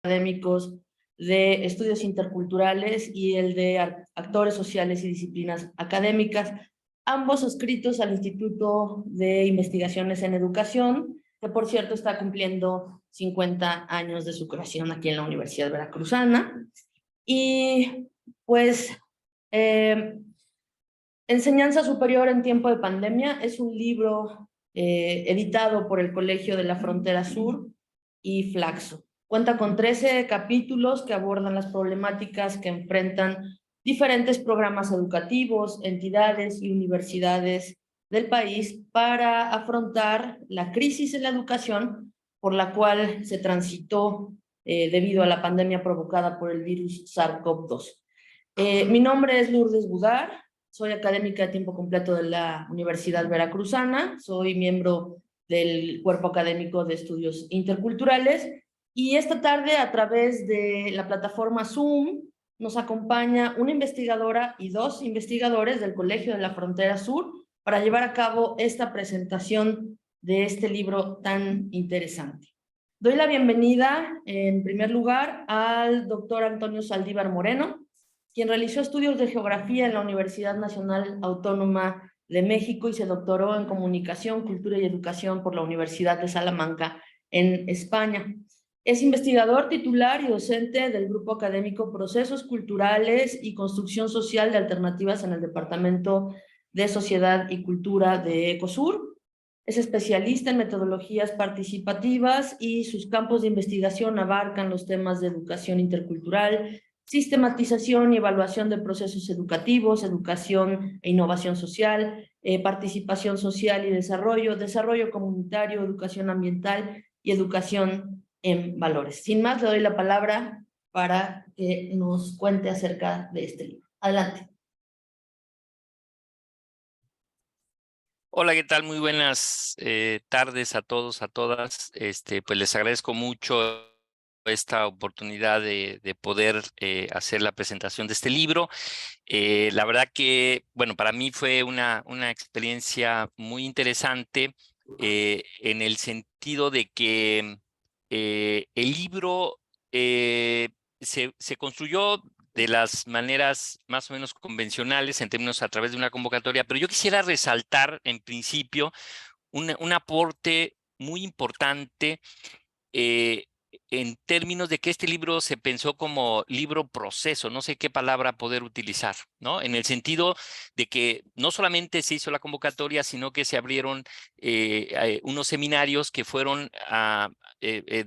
académicos de estudios interculturales y el de actores sociales y disciplinas académicas, ambos adscritos al Instituto de Investigaciones en Educación, que por cierto está cumpliendo 50 años de su creación aquí en la Universidad Veracruzana. Y pues Enseñanza Superior en Tiempo de Pandemia es un libro editado por el Colegio de la Frontera Sur y Flaxo. Cuenta con 13 capítulos que abordan las problemáticas que enfrentan diferentes programas educativos, entidades y universidades del país para afrontar la crisis en la educación por la cual se transitó debido a la pandemia provocada por el virus SARS-CoV-2. Mi nombre es Lourdes Budar, soy académica de tiempo completo de la Universidad Veracruzana, soy miembro del Cuerpo Académico de Estudios Interculturales y esta tarde a través de la plataforma Zoom nos acompaña una investigadora y dos investigadores del Colegio de la Frontera Sur para llevar a cabo esta presentación de este libro tan interesante. Doy la bienvenida en primer lugar al doctor Antonio Saldívar Moreno, quien realizó estudios de geografía en la Universidad Nacional Autónoma de México y se doctoró en Comunicación, Cultura y Educación por la Universidad de Salamanca en España. Es investigador titular y docente del Grupo Académico Procesos Culturales y Construcción Social de Alternativas en el Departamento de Sociedad y Cultura de Ecosur. Es especialista en metodologías participativas y sus campos de investigación abarcan los temas de educación intercultural, sistematización y evaluación de procesos educativos, educación e innovación social, participación social y desarrollo, desarrollo comunitario, educación ambiental y educación en valores. Sin más, le doy la palabra para que nos cuente acerca de este libro. Adelante. Hola, ¿qué tal? Muy buenas tardes a todos, a todas. Pues les agradezco mucho esta oportunidad de poder hacer la presentación de este libro. La verdad que, bueno, para mí fue una experiencia muy interesante en el sentido de que el libro se construyó de las maneras más o menos convencionales en términos a través de una convocatoria, pero yo quisiera resaltar en principio un aporte muy importante en términos de que este libro se pensó como libro proceso, no sé qué palabra poder utilizar, ¿no? En el sentido de que no solamente se hizo la convocatoria, sino que se abrieron unos seminarios que fueron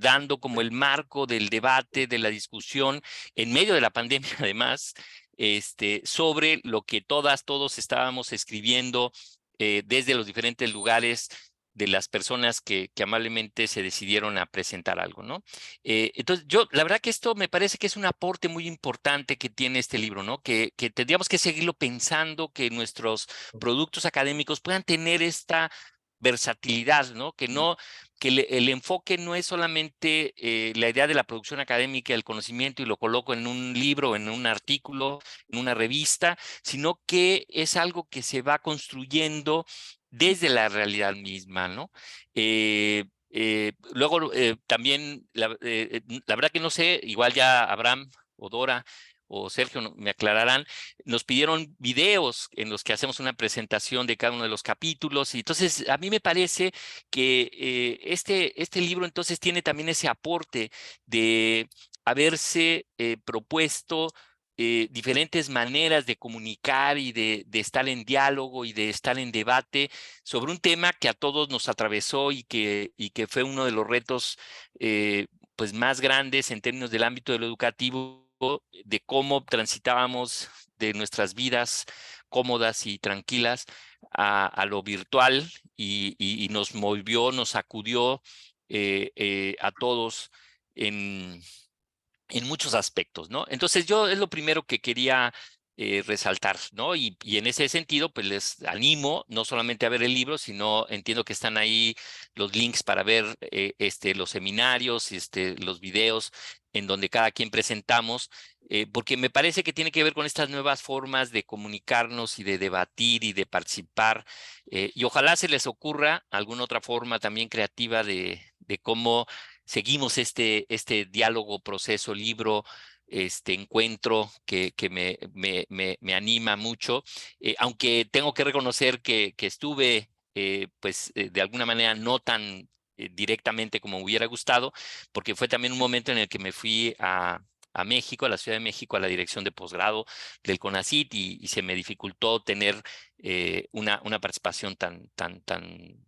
dando como el marco del debate, de la discusión, en medio de la pandemia además, sobre lo que todos estábamos escribiendo desde los diferentes lugares de las personas que amablemente se decidieron a presentar algo, ¿no? Entonces, la verdad que esto me parece que es un aporte muy importante que tiene este libro, ¿no? Que tendríamos que seguirlo pensando, que nuestros productos académicos puedan tener esta versatilidad, ¿no? Que el enfoque no es solamente la idea de la producción académica, el conocimiento y lo coloco en un libro, en un artículo, en una revista, sino que es algo que se va construyendo desde la realidad misma, ¿no? Luego, también, la verdad que no sé, igual ya Abraham o Dora o Sergio me aclararán, nos pidieron videos en los que hacemos una presentación de cada uno de los capítulos, y entonces a mí me parece que este libro entonces tiene también ese aporte de haberse propuesto diferentes maneras de comunicar y de estar en diálogo y de estar en debate sobre un tema que a todos nos atravesó y que fue uno de los retos pues más grandes en términos del ámbito de lo educativo, de cómo transitábamos de nuestras vidas cómodas y tranquilas a lo virtual y nos movió, nos sacudió a todos en muchos aspectos, ¿no? Entonces yo es lo primero que quería resaltar, ¿no? Y en ese sentido, pues les animo no solamente a ver el libro, sino entiendo que están ahí los links para ver los seminarios, los videos en donde cada quien presentamos, porque me parece que tiene que ver con estas nuevas formas de comunicarnos y de debatir y de participar, y ojalá se les ocurra alguna otra forma también creativa de cómo seguimos este diálogo, proceso, libro, este encuentro que me anima mucho, aunque tengo que reconocer que estuve de alguna manera no tan directamente como me hubiera gustado, porque fue también un momento en el que me fui a México, a la Ciudad de México, a la dirección de posgrado del CONACYT y se me dificultó tener una participación tan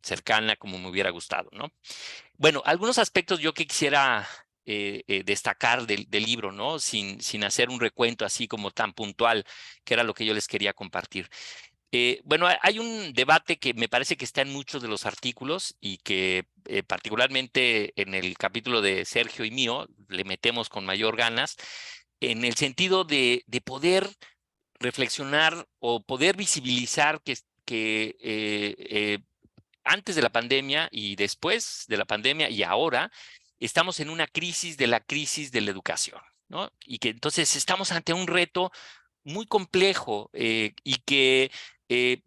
cercana como me hubiera gustado, ¿no? Bueno, algunos aspectos yo que quisiera destacar del libro, ¿no? Sin hacer un recuento así como tan puntual, que era lo que yo les quería compartir. Bueno, hay un debate que me parece que está en muchos de los artículos y que particularmente en el capítulo de Sergio y mío le metemos con mayor ganas, en el sentido de poder reflexionar o poder visibilizar que antes de la pandemia y después de la pandemia y ahora estamos en una crisis de la crisis de la educación, ¿no? Y que entonces estamos ante un reto muy complejo y que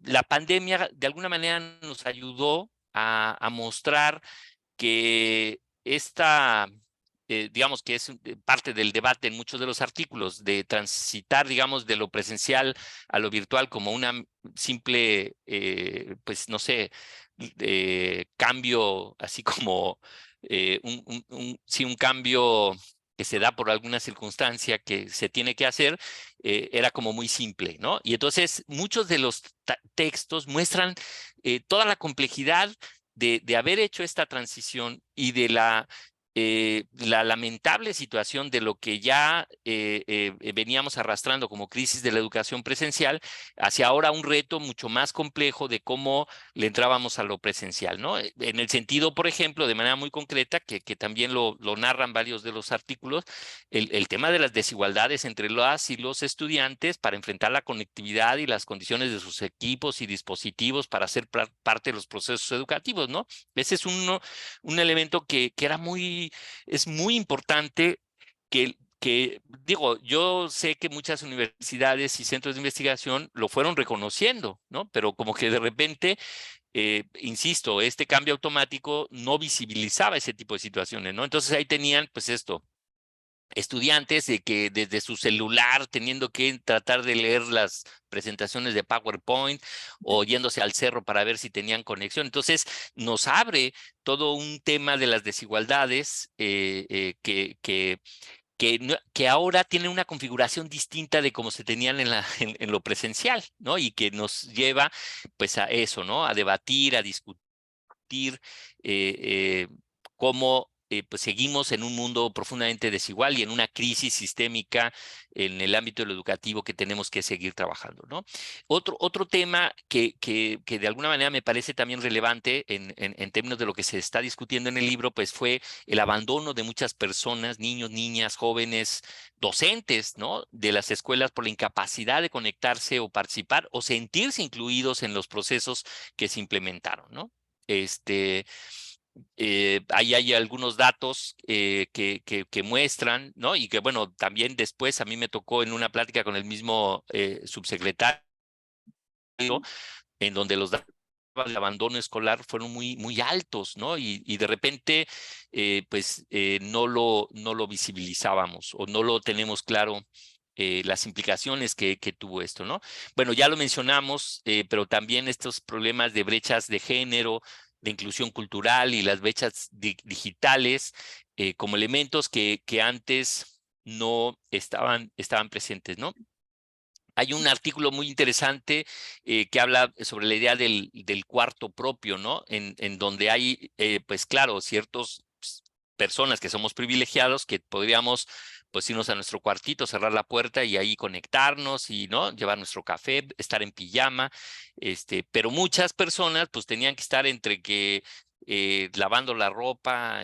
la pandemia de alguna manera nos ayudó a mostrar que digamos que es parte del debate en muchos de los artículos, de transitar, digamos, de lo presencial a lo virtual como una simple, pues no sé, cambio, así como sí, un cambio que se da por alguna circunstancia que se tiene que hacer, era como muy simple, ¿no? Y entonces muchos de los textos muestran toda la complejidad de haber hecho esta transición y de la lamentable situación de lo que ya veníamos arrastrando como crisis de la educación presencial hacia ahora un reto mucho más complejo de cómo le entrábamos a lo presencial, ¿no? En el sentido, por ejemplo, de manera muy concreta, que también lo narran varios de los artículos, el tema de las desigualdades entre las y los estudiantes para enfrentar la conectividad y las condiciones de sus equipos y dispositivos para ser parte de los procesos educativos, ¿no? Ese es un elemento que es muy importante digo, yo sé que muchas universidades y centros de investigación lo fueron reconociendo, ¿no? Pero como que de repente, insisto, este cambio automático no visibilizaba ese tipo de situaciones, ¿no? Entonces ahí tenían, pues esto, estudiantes de que desde su celular teniendo que tratar de leer las presentaciones de PowerPoint o yéndose al cerro para ver si tenían conexión. Entonces nos abre todo un tema de las desigualdades que ahora tienen una configuración distinta de cómo se tenían en lo presencial, ¿no? Y que nos lleva pues a eso, ¿no? A debatir, a discutir cómo pues seguimos en un mundo profundamente desigual y en una crisis sistémica en el ámbito de lo educativo que tenemos que seguir trabajando, ¿no? Otro tema que de alguna manera me parece también relevante en términos de lo que se está discutiendo en el libro, pues fue el abandono de muchas personas, niños, niñas, jóvenes, docentes, ¿no? De las escuelas por la incapacidad de conectarse o participar o sentirse incluidos en los procesos que se implementaron, ¿no? Este, ahí hay algunos datos que muestran, ¿no? Y que, bueno, también después a mí me tocó en una plática con el mismo subsecretario, en donde los datos de abandono escolar fueron muy altos, ¿no? Y de repente, no lo visibilizábamos o no lo tenemos claro. Las implicaciones que tuvo esto, ¿no? Bueno, ya lo mencionamos, pero también estos problemas de brechas de género, de inclusión cultural y las brechas digitales como elementos que antes no estaban presentes, ¿no? Hay un artículo muy interesante que habla sobre la idea del cuarto propio, ¿no? En donde hay, pues claro, ciertas personas que somos privilegiados que podríamos pues irnos a nuestro cuartito, cerrar la puerta y ahí conectarnos y no llevar nuestro café, estar en pijama, pero muchas personas pues tenían que estar entre que lavando la ropa,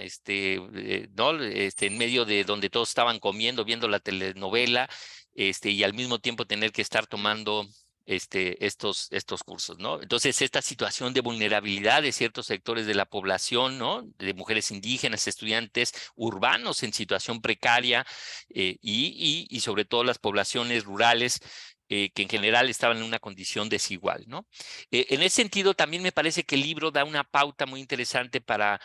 ¿no? En medio de donde todos estaban comiendo, viendo la telenovela, y al mismo tiempo tener que estar tomando estos cursos, ¿no? Entonces, esta situación de vulnerabilidad de ciertos sectores de la población, ¿no? De mujeres indígenas, estudiantes urbanos en situación precaria y sobre todo las poblaciones rurales que en general estaban en una condición desigual, ¿no? En ese sentido, también me parece que el libro da una pauta muy interesante para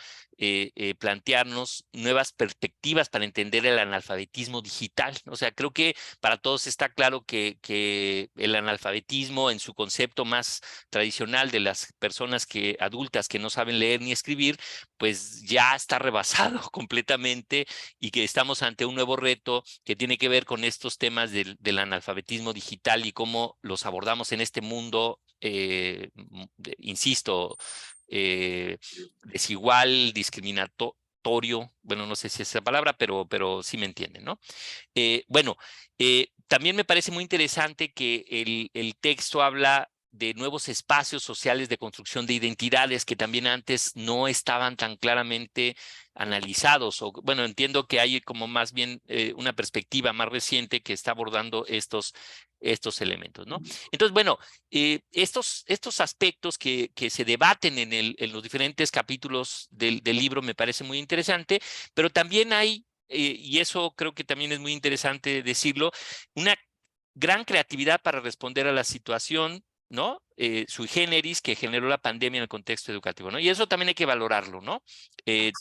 plantearnos nuevas perspectivas para entender el analfabetismo digital. O sea, creo que para todos está claro que el analfabetismo en su concepto más tradicional de las personas adultas que no saben leer ni escribir, pues ya está rebasado completamente y que estamos ante un nuevo reto que tiene que ver con estos temas del analfabetismo digital y cómo los abordamos en este mundo, insisto, desigual, discriminatorio, bueno, no sé si es esa palabra, pero sí me entienden, ¿no? Bueno, también me parece muy interesante que el texto habla de nuevos espacios sociales de construcción de identidades que también antes no estaban tan claramente analizados. O, bueno, entiendo que hay como más bien una perspectiva más reciente que está abordando estos elementos, ¿no? Entonces, bueno, estos aspectos que se debaten en los diferentes capítulos del libro me parece muy interesante, pero también hay y eso creo que también es muy interesante decirlo, una gran creatividad para responder a la situación, ¿no? Sui generis que generó la pandemia en el contexto educativo, ¿no? Y eso también hay que valorarlo, ¿no?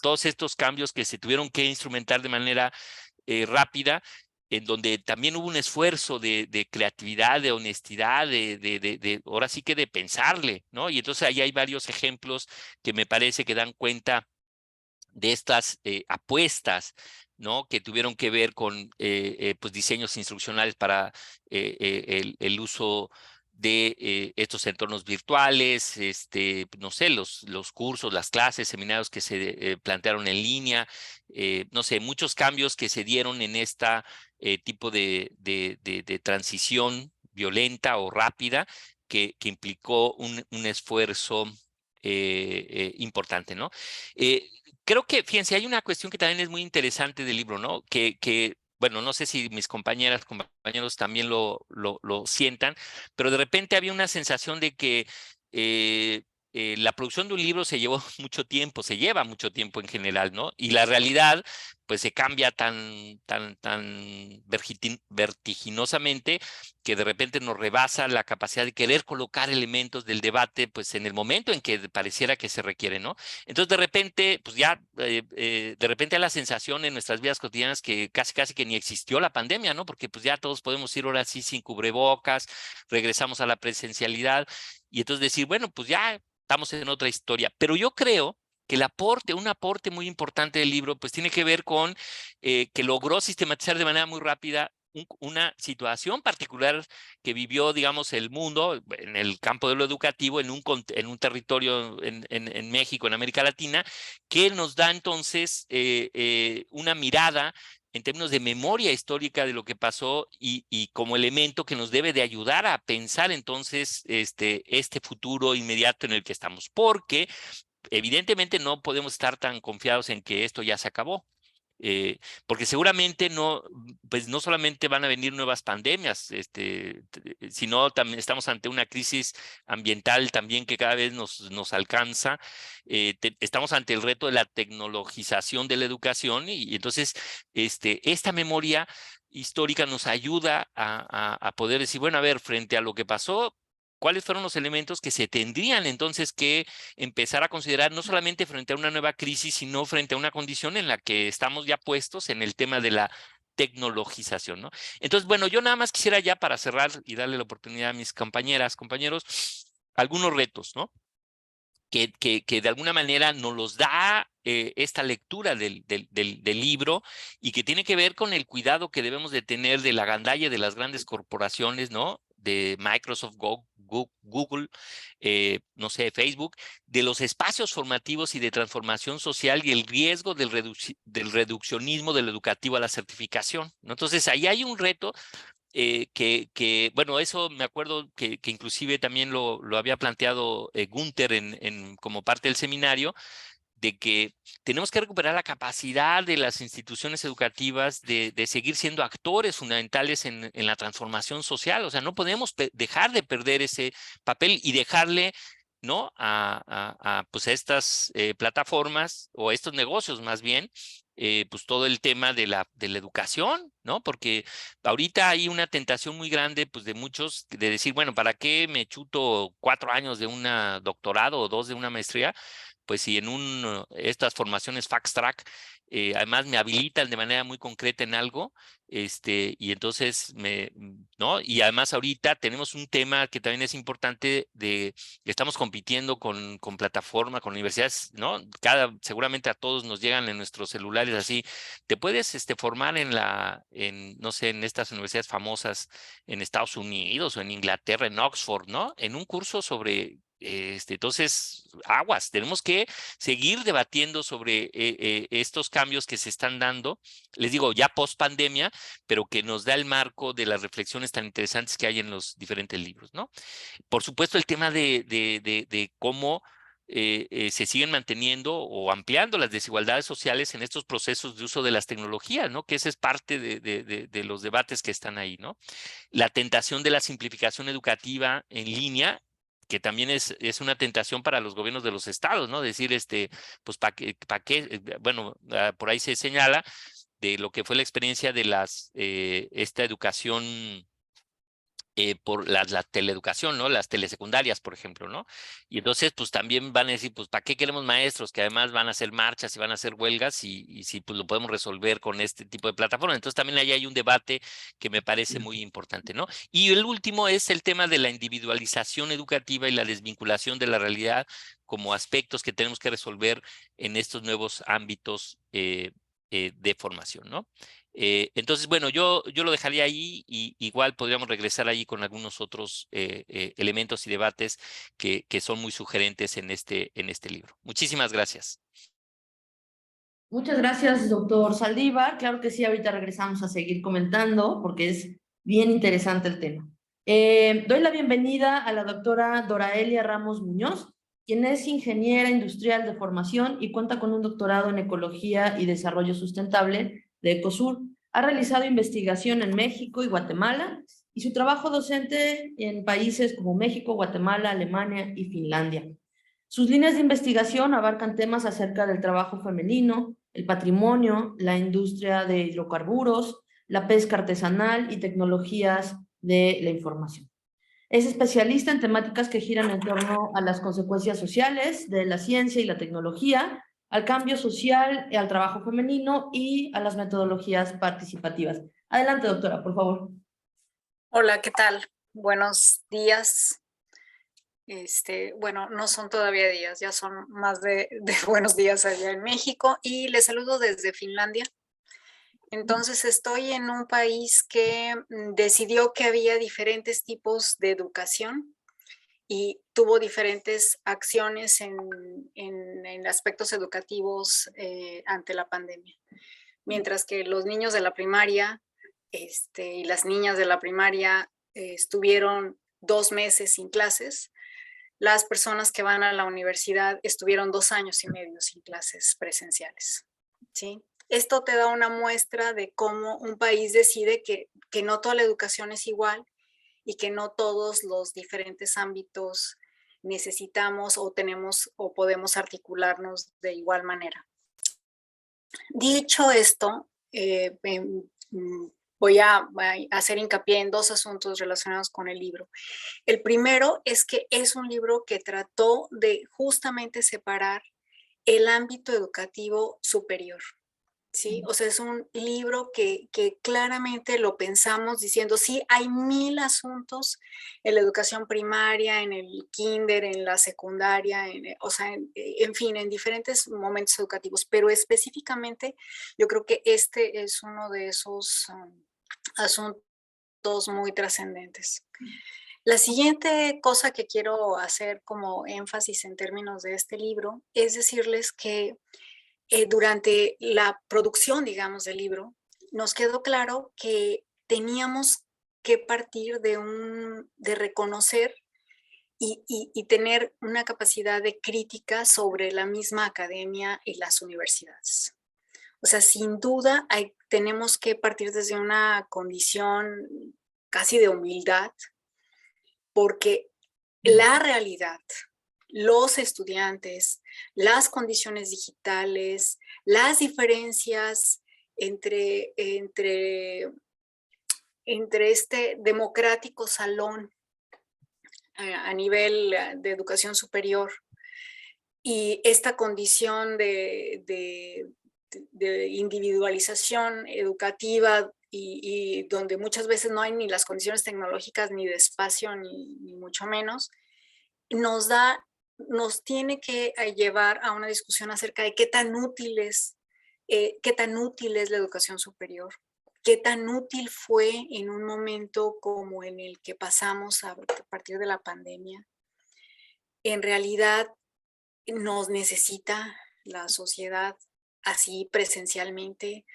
Todos estos cambios que se tuvieron que instrumentar de manera rápida, en donde también hubo un esfuerzo de creatividad, de honestidad, ahora sí que de pensarle, ¿no? Y entonces ahí hay varios ejemplos que me parece que dan cuenta de estas apuestas, ¿no? Que tuvieron que ver con pues diseños instruccionales para el uso de estos entornos virtuales, no sé, los cursos, las clases, seminarios que se plantearon en línea, no sé, muchos cambios que se dieron en esta tipo de transición violenta o rápida que implicó un esfuerzo importante, ¿no? Eh, Creo que, fíjense, hay una cuestión que también es muy interesante del libro, ¿no? Bueno, no sé si mis compañeros también lo sientan, pero de repente había una sensación de que eh, la producción de un libro se llevó mucho tiempo, se lleva mucho tiempo en general, ¿no? Y la realidad, pues se cambia tan vertiginosamente que de repente nos rebasa la capacidad de querer colocar elementos del debate, pues en el momento en que pareciera que se requiere, ¿no? Entonces, de repente, pues ya, de repente hay la sensación en nuestras vidas cotidianas que casi que ni existió la pandemia, ¿no? Porque pues ya todos podemos ir ahora sí sin cubrebocas, regresamos a la presencialidad y entonces decir, bueno, pues ya estamos en otra historia. Pero yo creo que un aporte muy importante del libro, pues tiene que ver con que logró sistematizar de manera muy rápida una situación particular que vivió, digamos, el mundo en el campo de lo educativo, en un territorio en México, en América Latina, que nos da entonces una mirada en términos de memoria histórica de lo que pasó y como elemento que nos debe de ayudar a pensar entonces este futuro inmediato en el que estamos, porque evidentemente no podemos estar tan confiados en que esto ya se acabó. Porque seguramente pues no solamente van a venir nuevas pandemias, sino también estamos ante una crisis ambiental también que cada vez nos alcanza. Estamos ante el reto de la tecnologización de la educación y entonces esta memoria histórica nos ayuda a poder decir, bueno, a ver, frente a lo que pasó, ¿cuáles fueron los elementos que se tendrían entonces que empezar a considerar no solamente frente a una nueva crisis, sino frente a una condición en la que estamos ya puestos en el tema de la tecnologización, ¿no? Entonces, bueno, yo nada más quisiera ya para cerrar y darle la oportunidad a mis compañeros, algunos retos, ¿no? Que de alguna manera nos los da esta lectura del libro y que tiene que ver con el cuidado que debemos de tener de la gandalla de las grandes corporaciones, ¿no? De Microsoft, Google, no sé, Facebook, de los espacios formativos y de transformación social y el riesgo del reduccionismo del educativo a la certificación, ¿no? Entonces, ahí hay un reto bueno, eso me acuerdo que inclusive también lo había planteado Gunther como parte del seminario, de que tenemos que recuperar la capacidad de las instituciones educativas de seguir siendo actores fundamentales en la transformación social. O sea, no podemos dejar de perder ese papel y dejarle, ¿no? Pues a estas plataformas o a estos negocios más bien, pues todo el tema de la educación, ¿no? Porque ahorita hay una tentación muy grande, pues de muchos, de decir, bueno, ¿para qué me chuto 4 años de un doctorado o 2 de una maestría? pues si en estas formaciones Fast Track, además me habilitan de manera muy concreta en algo, y entonces ¿no? Y además ahorita tenemos un tema que también es importante estamos compitiendo con plataforma, con universidades, ¿no? Seguramente a todos nos llegan en nuestros celulares así. Te puedes formar no sé, en estas universidades famosas en Estados Unidos o en Inglaterra, en Oxford, ¿no? En un curso sobre entonces, aguas, tenemos que seguir debatiendo sobre estos cambios que se están dando, les digo, ya post pandemia, pero que nos da el marco de las reflexiones tan interesantes que hay en los diferentes libros, ¿no? Por supuesto, el tema de cómo se siguen manteniendo o ampliando las desigualdades sociales en estos procesos de uso de las tecnologías, ¿no? Que esa es parte de los debates que están ahí, ¿no? La tentación de la simplificación educativa en línea, que también es una tentación para los gobiernos de los estados, ¿no? Decir, pues, ¿para qué? Bueno, por ahí se señala de lo que fue la experiencia de esta educación por la teleeducación, ¿no? Las telesecundarias, por ejemplo, ¿no? Y entonces, pues también van a decir, pues, ¿para qué queremos maestros que además van a hacer marchas y van a hacer huelgas y si pues lo podemos resolver con este tipo de plataforma? Entonces también ahí hay un debate que me parece muy importante, ¿no? Y el último es el tema de la individualización educativa y la desvinculación de la realidad como aspectos que tenemos que resolver en estos nuevos ámbitos de formación, ¿no? Entonces, bueno, yo lo dejaría ahí y igual podríamos regresar ahí con algunos otros elementos y debates que son muy sugerentes en este libro. Muchísimas gracias. Muchas gracias, doctor Saldívar. Claro que sí, ahorita regresamos a seguir comentando porque es bien interesante el tema. Doy la bienvenida a la doctora Doraelia Ramos Muñoz, quien es ingeniera industrial de formación y cuenta con un doctorado en Ecología y Desarrollo Sustentable de Ecosur. Ha realizado investigación en México y Guatemala y su trabajo docente en países como México, Guatemala, Alemania y Finlandia. Sus líneas de investigación abarcan temas acerca del trabajo femenino, el patrimonio, la industria de hidrocarburos, la pesca artesanal y tecnologías de la información. Es especialista en temáticas que giran en torno a las consecuencias sociales de la ciencia y la tecnología, al cambio social, al trabajo femenino y a las metodologías participativas. Adelante, doctora, por favor. Hola, ¿qué tal? Buenos días. Bueno, no son todavía días, ya son más de buenos días allá en México y les saludo desde Finlandia. Entonces estoy en un país que decidió que había diferentes tipos de educación y tuvo diferentes acciones en aspectos educativos ante la pandemia. Mientras que los niños de la primaria y las niñas de la primaria estuvieron 2 meses sin clases, las personas que van a la universidad estuvieron 2 años y medio sin clases presenciales, ¿sí? Esto te da una muestra de cómo un país decide que no toda la educación es igual y que no todos los diferentes ámbitos necesitamos o tenemos o podemos articularnos de igual manera. Dicho esto, voy a hacer hincapié en 2 asuntos relacionados con el libro. El primero es que es un libro que trató de justamente separar el ámbito educativo superior, ¿sí? O sea, es un libro que claramente lo pensamos diciendo, sí, hay 1000 asuntos en la educación primaria, en el kinder, en la secundaria, o sea, en fin, en diferentes momentos educativos, pero específicamente yo creo que este es uno de esos asuntos muy trascendentes. La siguiente cosa que quiero hacer como énfasis en términos de este libro es decirles que durante la producción, digamos, del libro, nos quedó claro que teníamos que partir de reconocer y tener una capacidad de crítica sobre la misma academia y las universidades. O sea, sin duda tenemos que partir desde una condición casi de humildad, porque la realidad, los estudiantes, las condiciones digitales, las diferencias entre este democrático salón a nivel de educación superior Y esta condición de individualización educativa y donde muchas veces no hay ni las condiciones tecnológicas, ni de espacio, ni mucho menos, nos tiene que llevar a una discusión acerca de qué tan útil es la educación superior, qué tan útil fue en un momento como en el que pasamos a partir de la pandemia. En realidad nos necesita la sociedad así presencialmente,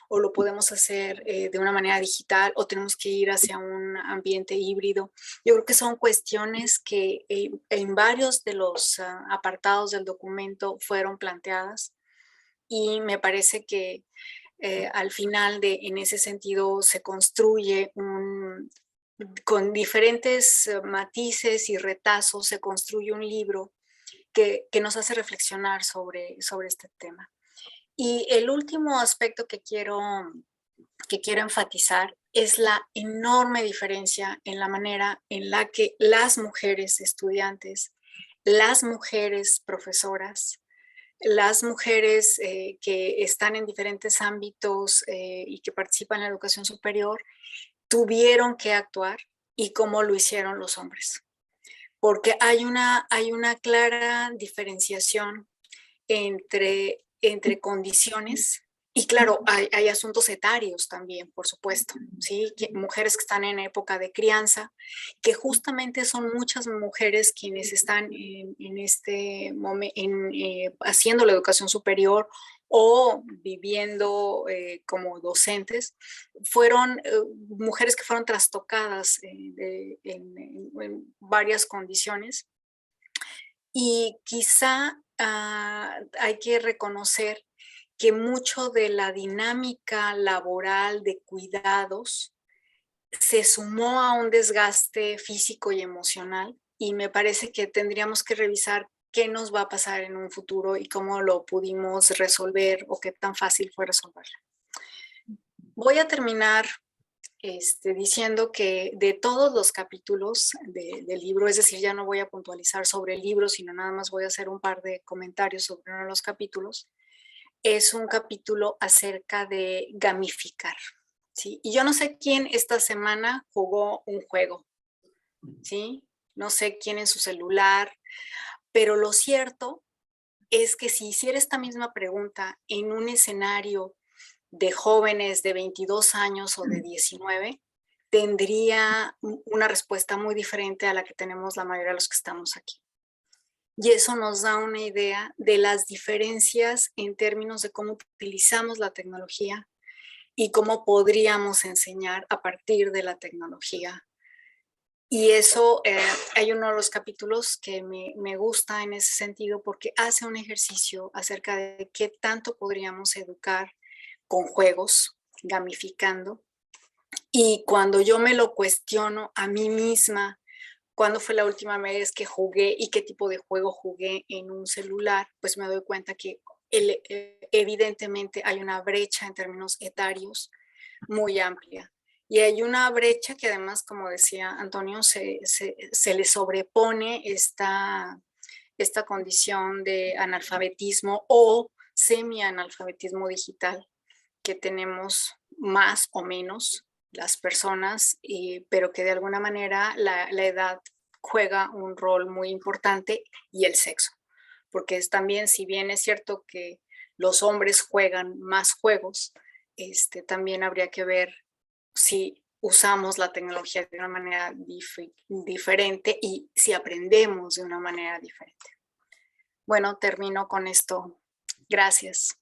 o lo podemos hacer de una manera digital, o tenemos que ir hacia un ambiente híbrido. Yo creo que son cuestiones que en varios de los apartados del documento fueron planteadas, y me parece que al final en ese sentido se construye con diferentes matices y retazos, se construye un libro que nos hace reflexionar sobre este tema. Y el último aspecto que quiero enfatizar es la enorme diferencia en la manera en la que las mujeres estudiantes, las mujeres profesoras, las mujeres que están en diferentes ámbitos y que participan en la educación superior tuvieron que actuar y cómo lo hicieron los hombres. Porque hay una clara diferenciación entre condiciones, y claro, hay asuntos etarios también, por supuesto, ¿sí? Mujeres que están en época de crianza, que justamente son muchas mujeres quienes están en este momento haciendo la educación superior o viviendo como docentes, fueron mujeres que fueron trastocadas en varias condiciones, y quizá hay que reconocer que mucho de la dinámica laboral de cuidados se sumó a un desgaste físico y emocional, y me parece que tendríamos que revisar qué nos va a pasar en un futuro y cómo lo pudimos resolver o qué tan fácil fue resolverlo. Voy a terminar diciendo que de todos los capítulos del libro, es decir, ya no voy a puntualizar sobre el libro, sino nada más voy a hacer un par de comentarios sobre uno de los capítulos, es un capítulo acerca de gamificar, ¿sí? Y yo no sé quién esta semana jugó un juego, ¿sí? No sé quién en su celular, pero lo cierto es que si hiciera esta misma pregunta en un escenario de jóvenes de 22 años o de 19, tendría una respuesta muy diferente a la que tenemos la mayoría de los que estamos aquí. Y eso nos da una idea de las diferencias en términos de cómo utilizamos la tecnología y cómo podríamos enseñar a partir de la tecnología. Y eso, hay uno de los capítulos que me gusta en ese sentido, porque hace un ejercicio acerca de qué tanto podríamos educar con juegos, gamificando. Y cuando yo me lo cuestiono a mí misma, ¿cuándo fue la última vez que jugué y qué tipo de juego jugué en un celular? Pues me doy cuenta que evidentemente hay una brecha en términos etarios muy amplia. Y hay una brecha que además, como decía Antonio, se le sobrepone esta condición de analfabetismo o semi-analfabetismo digital que tenemos más o menos las personas, pero que de alguna manera la edad juega un rol muy importante, y el sexo, porque es también, si bien es cierto que los hombres juegan más juegos, también habría que ver si usamos la tecnología de una manera diferente y si aprendemos de una manera diferente. Bueno, termino con esto. Gracias.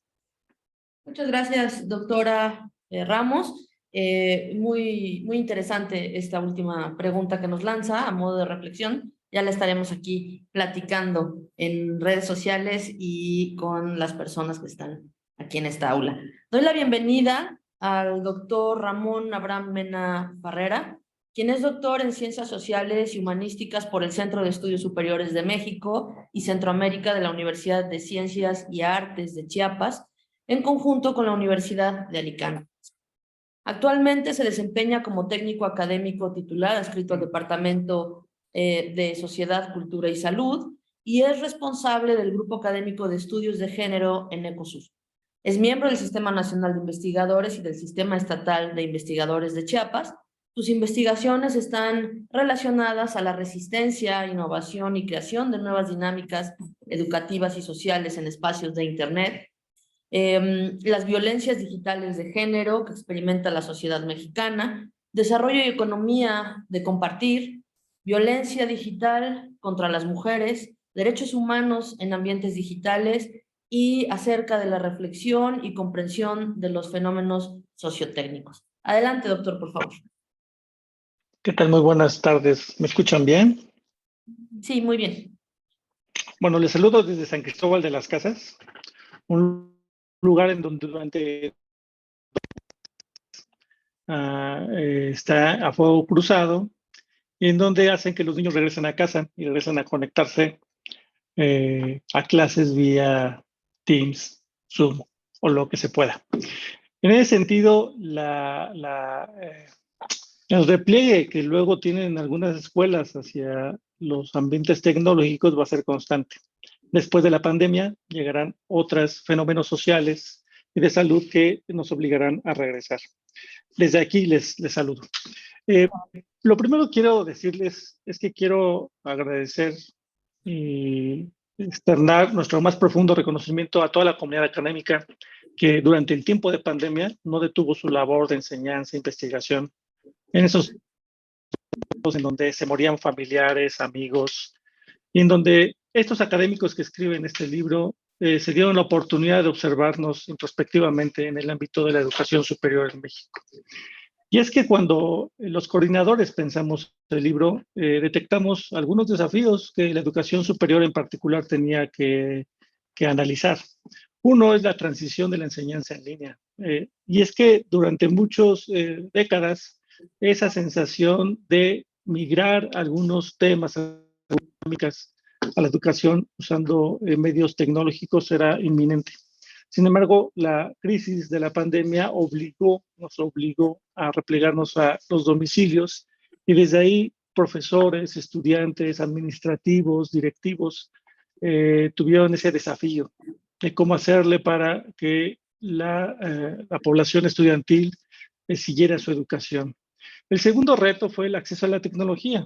Muchas gracias, doctora Ramos. Muy interesante esta última pregunta que nos lanza a modo de reflexión. Ya la estaremos aquí platicando en redes sociales y con las personas que están aquí en esta aula. Doy la bienvenida al doctor Ramón Abraham Mena Barrera, quien es doctor en Ciencias Sociales y Humanísticas por el Centro de Estudios Superiores de México y Centroamérica de la Universidad de Ciencias y Artes de Chiapas, en conjunto con la Universidad de Alicante. Actualmente se desempeña como técnico académico titular adscrito al Departamento de Sociedad, Cultura y Salud, y es responsable del Grupo Académico de Estudios de Género en Ecosur. Es miembro del Sistema Nacional de Investigadores y del Sistema Estatal de Investigadores de Chiapas. Sus investigaciones están relacionadas a la resistencia, innovación y creación de nuevas dinámicas educativas y sociales en espacios de Internet, las violencias digitales de género que experimenta la sociedad mexicana, desarrollo y economía de compartir, violencia digital contra las mujeres, derechos humanos en ambientes digitales y acerca de la reflexión y comprensión de los fenómenos sociotécnicos. Adelante, doctor, por favor. ¿Qué tal? Muy buenas tardes. ¿Me escuchan bien? Sí, muy bien. Bueno, les saludo desde San Cristóbal de las Casas, un lugar en donde durante está a fuego cruzado y en donde hacen que los niños regresen a casa y regresen a conectarse a clases vía Teams, Zoom o lo que se pueda. En ese sentido, el repliegue que luego tienen algunas escuelas hacia los ambientes tecnológicos va a ser constante. Después de la pandemia llegarán otros fenómenos sociales y de salud que nos obligarán a regresar. Desde aquí les saludo. Lo primero que quiero decirles es que quiero agradecer y externar nuestro más profundo reconocimiento a toda la comunidad académica que durante el tiempo de pandemia no detuvo su labor de enseñanza e investigación en esos tiempos en donde se morían familiares, amigos, y en donde estos académicos que escriben este libro se dieron la oportunidad de observarnos introspectivamente en el ámbito de la educación superior en México. Y es que cuando los coordinadores pensamos el libro, detectamos algunos desafíos que la educación superior en particular tenía que analizar. Uno es la transición de la enseñanza en línea. Y es que durante muchas décadas, esa sensación de migrar algunos temas académicos a la educación usando medios tecnológicos era inminente. Sin embargo, la crisis de la pandemia nos obligó a replegarnos a los domicilios y desde ahí profesores, estudiantes, administrativos, directivos tuvieron ese desafío de cómo hacerle para que la población estudiantil siguiera su educación. El segundo reto fue el acceso a la tecnología,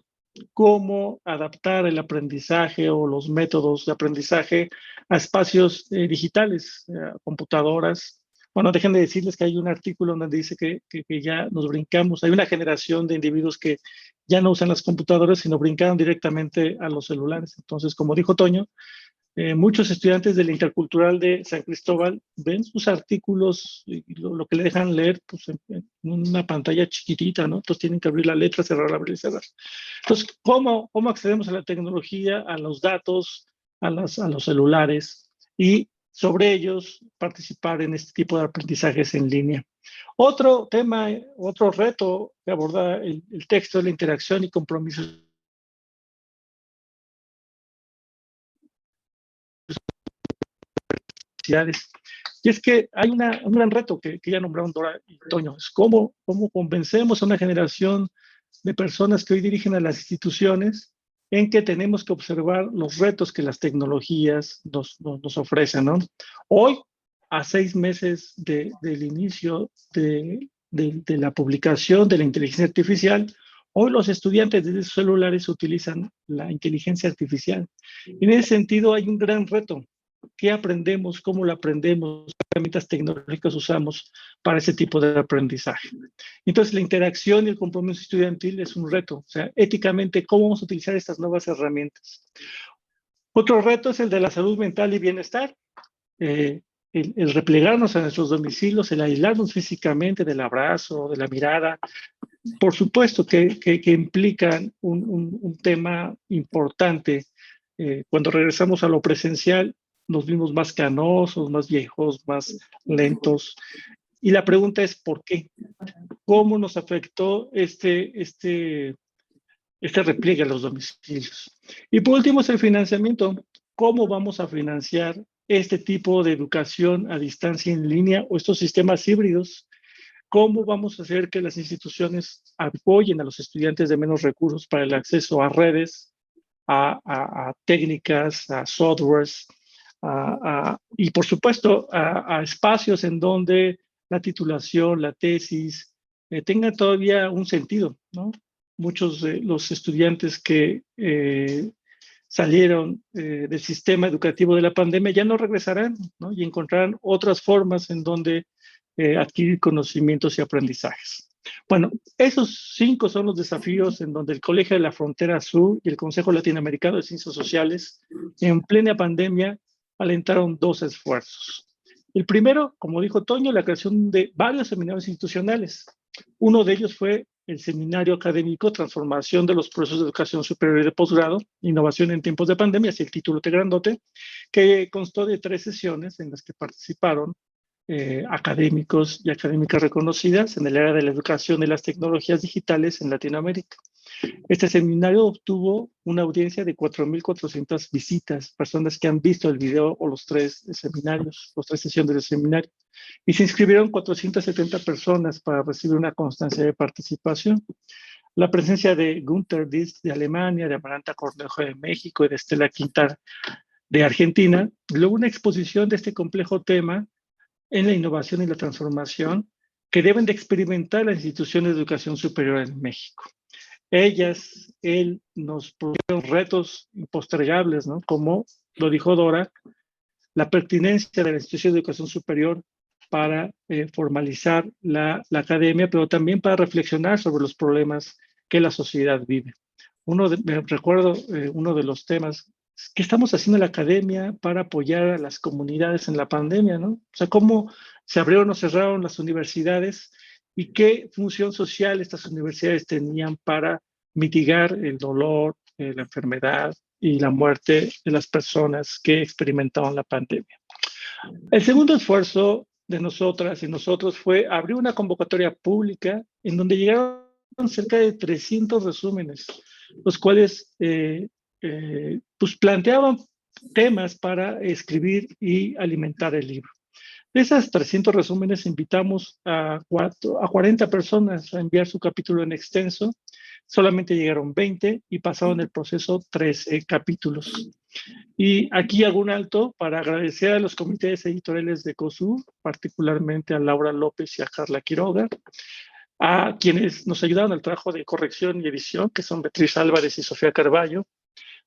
cómo adaptar el aprendizaje o los métodos de aprendizaje a espacios digitales, computadoras. Bueno, dejen de decirles que hay un artículo donde dice que ya nos brincamos, hay una generación de individuos que ya no usan las computadoras, sino brincaron directamente a los celulares. Entonces, como dijo Toño, muchos estudiantes del Intercultural de San Cristóbal ven sus artículos y lo que le dejan leer pues, en una pantalla chiquitita, ¿no? Entonces tienen que abrir la letra, cerrar, abrir y cerrar. Entonces, ¿cómo accedemos a la tecnología, a los datos, a los celulares y sobre ellos participar en este tipo de aprendizajes en línea? Otro tema, otro reto que aborda el texto es la interacción y compromisos. Y es que hay un gran reto que ya nombraron Dora y Toño, es cómo convencemos a una generación de personas que hoy dirigen a las instituciones en que tenemos que observar los retos que las tecnologías nos ofrecen, ¿no? Hoy, a 6 meses del inicio de la publicación de la inteligencia artificial, hoy los estudiantes desde sus celulares utilizan la inteligencia artificial. En ese sentido, hay un gran reto. ¿Qué aprendemos? ¿Cómo lo aprendemos? ¿Qué herramientas tecnológicas usamos para ese tipo de aprendizaje? Entonces, la interacción y el compromiso estudiantil es un reto. O sea, éticamente, ¿cómo vamos a utilizar estas nuevas herramientas? Otro reto es el de la salud mental y bienestar. El replegarnos a nuestros domicilios, el aislarnos físicamente del abrazo, de la mirada, por supuesto que implican un tema importante. Cuando regresamos a lo presencial, nos vimos más canosos, más viejos, más lentos. Y la pregunta es, ¿por qué? ¿Cómo nos afectó este repliegue a los domicilios? Y por último es el financiamiento. ¿Cómo vamos a financiar este tipo de educación a distancia en línea o estos sistemas híbridos? ¿Cómo vamos a hacer que las instituciones apoyen a los estudiantes de menos recursos para el acceso a redes, a técnicas, a softwares, y por supuesto a espacios en donde la titulación, la tesis, tenga todavía un sentido, ¿no? Muchos de los estudiantes que salieron del sistema educativo de la pandemia ya no regresarán, ¿no? Y encontrarán otras formas en donde adquirir conocimientos y aprendizajes. Bueno, esos 5 son los desafíos en donde el Colegio de la Frontera Sur y el Consejo Latinoamericano de Ciencias Sociales, en plena pandemia, alentaron 2 esfuerzos. El primero, como dijo Toño, la creación de varios seminarios institucionales. Uno de ellos fue el seminario académico Transformación de los procesos de educación superior y de posgrado, innovación en tiempos de pandemia, así el título de grandote, que constó de 3 sesiones en las que participaron académicos y académicas reconocidas en el área de la educación y las tecnologías digitales en Latinoamérica. Este seminario obtuvo una audiencia de 4,400 visitas, personas que han visto el video o los 3 seminarios, las 3 sesiones del seminario. Y se inscribieron 470 personas para recibir una constancia de participación. La presencia de Günther Dietz de Alemania, de Amaranta Cornejo de México y de Estela Quintar de Argentina, logró una exposición de este complejo tema en la innovación y la transformación que deben de experimentar las instituciones de educación superior en México. Él nos pusieron retos impostergables, ¿no? Como lo dijo Dora, la pertinencia de la institución de educación superior para formalizar la academia, pero también para reflexionar sobre los problemas que la sociedad vive. Me recuerdo uno de los temas, ¿qué estamos haciendo en la academia para apoyar a las comunidades en la pandemia, ¿no? O sea, cómo se abrieron o cerraron las universidades y qué función social estas universidades tenían para mitigar el dolor, la enfermedad y la muerte de las personas que experimentaban la pandemia. El segundo esfuerzo de nosotras y nosotros fue abrir una convocatoria pública en donde llegaron cerca de 300 resúmenes, los cuales pues planteaban temas para escribir y alimentar el libro. De esas 300 resúmenes invitamos a 40 personas a enviar su capítulo en extenso. Solamente llegaron 20 y pasaron el proceso 13 capítulos. Y aquí hago un alto para agradecer a los comités editoriales de COSUR, particularmente a Laura López y a Carla Quiroga, a quienes nos ayudaron al trabajo de corrección y edición, que son Beatriz Álvarez y Sofía Carballo,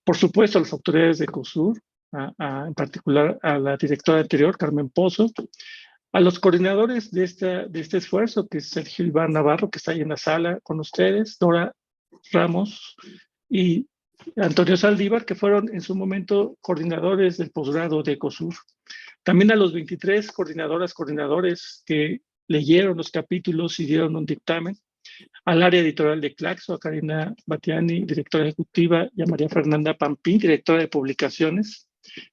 por supuesto a las autoridades de COSUR, en particular a la directora anterior, Carmen Pozo, a los coordinadores de este esfuerzo, que es Sergio Iván Navarro, que está ahí en la sala con ustedes, Dora Ramos y Antonio Saldívar, que fueron en su momento coordinadores del posgrado de COSUR. También a los 23 coordinadores que leyeron los capítulos y dieron un dictamen, al área editorial de Claxo, a Karina Batiani, directora ejecutiva, y a María Fernanda Pampín, directora de publicaciones,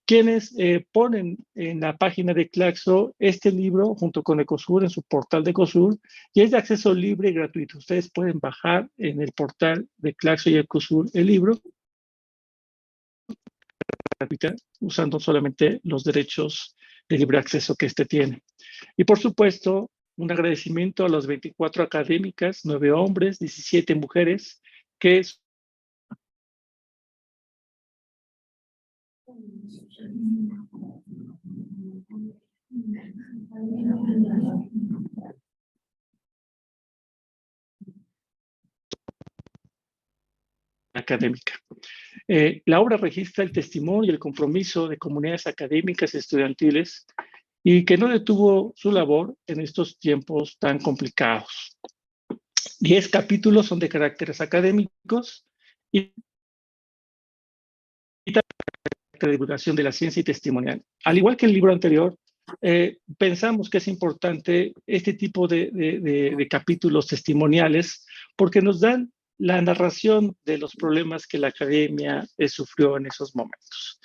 quienes ponen en la página de Claxo este libro junto con Ecosur en su portal de Ecosur, y es de acceso libre y gratuito. Ustedes pueden bajar en el portal de Claxo y Ecosur el libro usando solamente los derechos de libre acceso que este tiene. Y por supuesto, un agradecimiento a las 24 académicas, 9 hombres, 17 mujeres, que es académica. La obra registra el testimonio y el compromiso de comunidades académicas y estudiantiles y que no detuvo su labor en estos tiempos tan complicados. 10 capítulos son de caracteres académicos y de divulgación de la ciencia y testimonial. Al igual que el libro anterior, pensamos que es importante este tipo de capítulos testimoniales porque nos dan la narración de los problemas que la academia sufrió en esos momentos.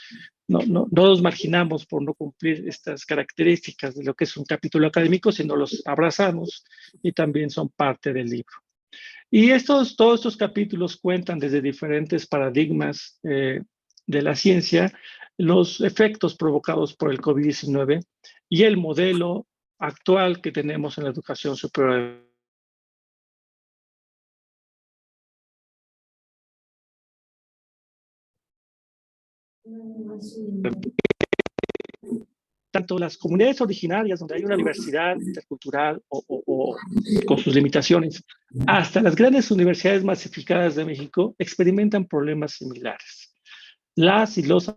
No nos marginamos por no cumplir estas características de lo que es un capítulo académico, sino los abrazamos y también son parte del libro. Y todos estos capítulos cuentan desde diferentes paradigmas de la ciencia, los efectos provocados por el COVID-19 y el modelo actual que tenemos en la educación superior. Tanto las comunidades originarias, donde hay una diversidad intercultural o con sus limitaciones, hasta las grandes universidades masificadas de México experimentan problemas similares. Las y los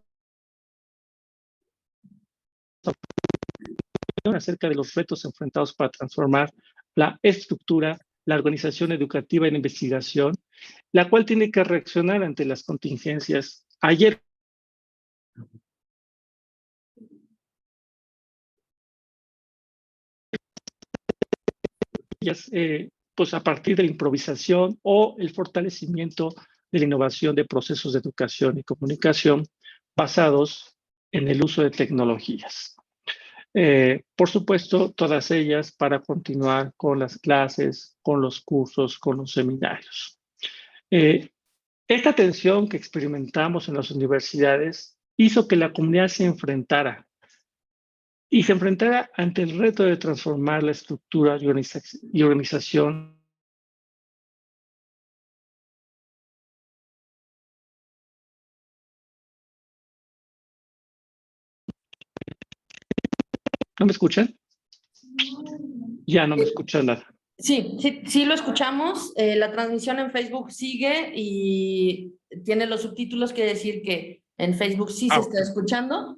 acerca de los retos enfrentados para transformar la estructura, la organización educativa y la investigación, la cual tiene que reaccionar ante las contingencias. Ayer pues a partir de la improvisación o el fortalecimiento de la innovación de procesos de educación y comunicación basados en el uso de tecnologías. Por supuesto, todas ellas para continuar con las clases, con los cursos, con los seminarios. Esta tensión que experimentamos en las universidades hizo que la comunidad se enfrentara ante el reto de transformar la estructura y organización. ¿No me escuchan? Ya no me escuchan nada. Sí lo escuchamos. La transmisión en Facebook sigue y tiene los subtítulos, quiere decir que en Facebook sí se está escuchando.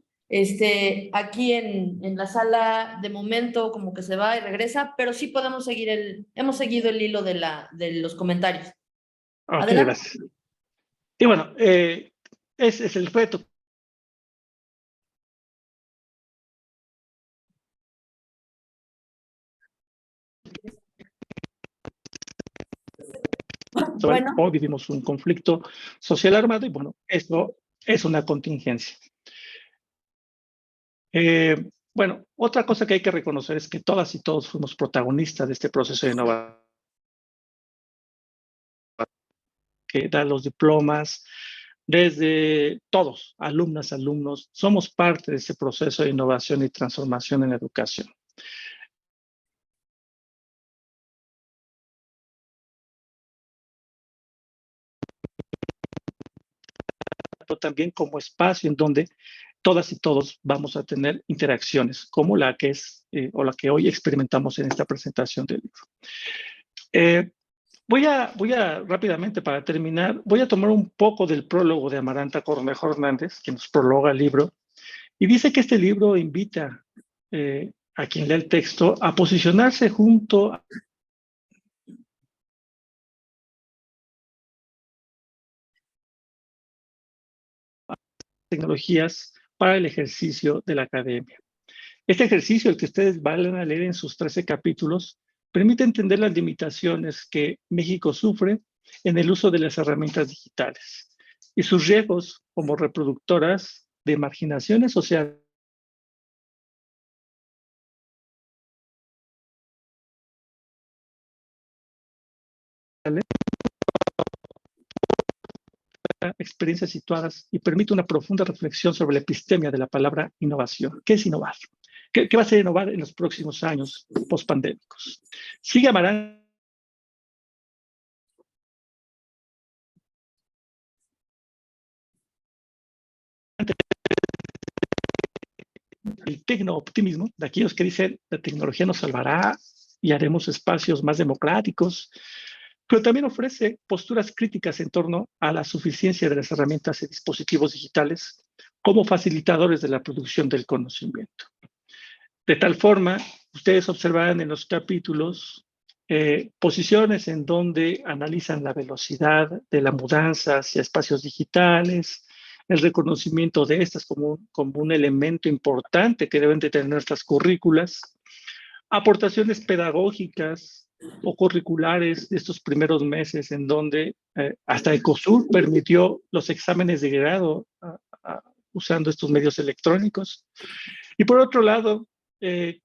Aquí en la sala de momento como que se va y regresa, pero sí podemos seguir hemos seguido el hilo de los comentarios. Ok, Adelante. gracias. Y bueno, ese es el reto. Bueno. Hoy vivimos un conflicto social armado y bueno, esto es una contingencia. Bueno, otra cosa que hay que reconocer es que todas y todos fuimos protagonistas de este proceso de innovación que da los diplomas, desde todos, alumnas, alumnos, somos parte de ese proceso de innovación y transformación en la educación. Pero también como espacio en donde todas y todos vamos a tener interacciones, como la que es o la que hoy experimentamos en esta presentación del libro. Voy a rápidamente, para terminar, voy a tomar un poco del prólogo de Amaranta Cornejo Hernández, que nos prologa el libro, y dice que este libro invita a quien lee el texto a posicionarse junto a tecnologías para el ejercicio de la academia. Este ejercicio, el que ustedes van a leer en sus 13 capítulos, permite entender las limitaciones que México sufre en el uso de las herramientas digitales y sus riesgos como reproductoras de marginaciones sociales experiencias situadas y permite una profunda reflexión sobre la epistemia de la palabra innovación. ¿Qué es innovar? ¿Qué va a ser innovar en los próximos años pospandémicos? Sigue Amaranta el tecno-optimismo de aquellos que dicen la tecnología nos salvará y haremos espacios más democráticos, pero también ofrece posturas críticas en torno a la suficiencia de las herramientas y dispositivos digitales como facilitadores de la producción del conocimiento. De tal forma, ustedes observarán en los capítulos posiciones en donde analizan la velocidad de la mudanza hacia espacios digitales, el reconocimiento de estas como un elemento importante que deben de tener nuestras currículas, aportaciones pedagógicas o curriculares de estos primeros meses en donde hasta Ecosur permitió los exámenes de grado usando estos medios electrónicos. Y por otro lado,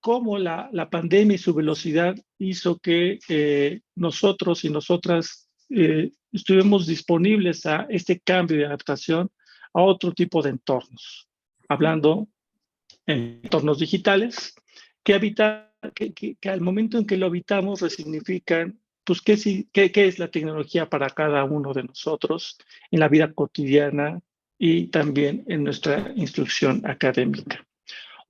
cómo la pandemia y su velocidad hizo que nosotros y nosotras estuvimos disponibles a este cambio de adaptación a otro tipo de entornos, hablando en entornos digitales que al momento en que lo habitamos resignifican pues qué es la tecnología para cada uno de nosotros en la vida cotidiana y también en nuestra instrucción académica.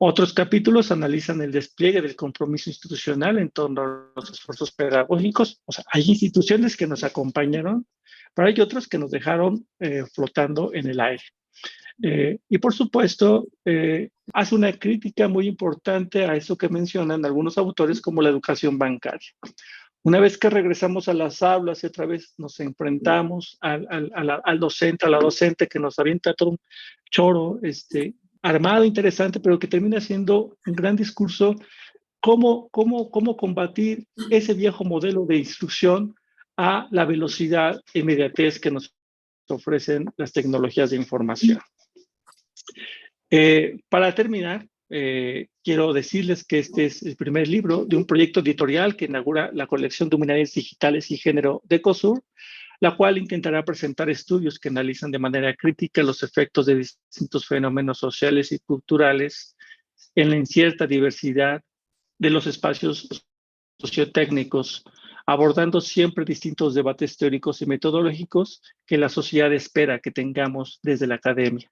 Otros capítulos analizan el despliegue del compromiso institucional en torno a los esfuerzos pedagógicos. O sea, hay instituciones que nos acompañaron, pero hay otros que nos dejaron flotando en el aire. Y por supuesto, hace una crítica muy importante a eso que mencionan algunos autores como la educación bancaria. Una vez que regresamos a las aulas y otra vez nos enfrentamos al docente, a la docente que nos avienta todo un choro armado, interesante, pero que termina siendo un gran discurso, cómo combatir ese viejo modelo de instrucción a la velocidad e inmediatez que nos ofrecen las tecnologías de información. Para terminar, quiero decirles que este es el primer libro de un proyecto editorial que inaugura la colección de Humanidades Digitales y Género de ECOSUR, la cual intentará presentar estudios que analizan de manera crítica los efectos de distintos fenómenos sociales y culturales en la incierta diversidad de los espacios sociotécnicos, abordando siempre distintos debates teóricos y metodológicos que la sociedad espera que tengamos desde la academia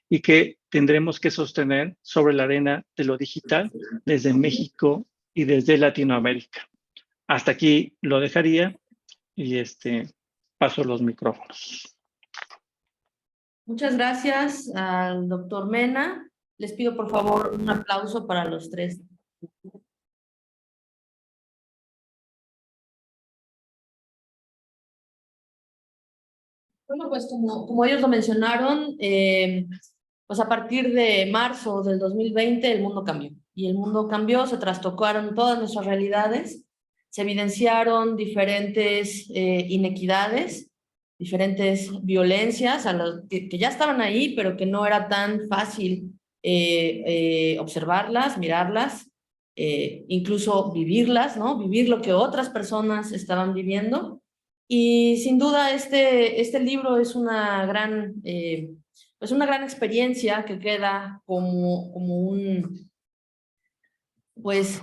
y que tendremos que sostener sobre la arena de lo digital desde México y desde Latinoamérica. Hasta aquí lo dejaría y paso los micrófonos. Muchas gracias al doctor Mena. Les pido por favor un aplauso para los tres. Bueno, pues como ellos lo mencionaron, pues a partir de marzo del 2020 el mundo cambió. Y el mundo cambió, se trastocaron todas nuestras realidades, se evidenciaron diferentes inequidades, diferentes violencias a las que ya estaban ahí, pero que no era tan fácil observarlas, mirarlas, incluso vivirlas, ¿no? Vivir lo que otras personas estaban viviendo. Y sin duda este libro es una gran experiencia que queda como un, pues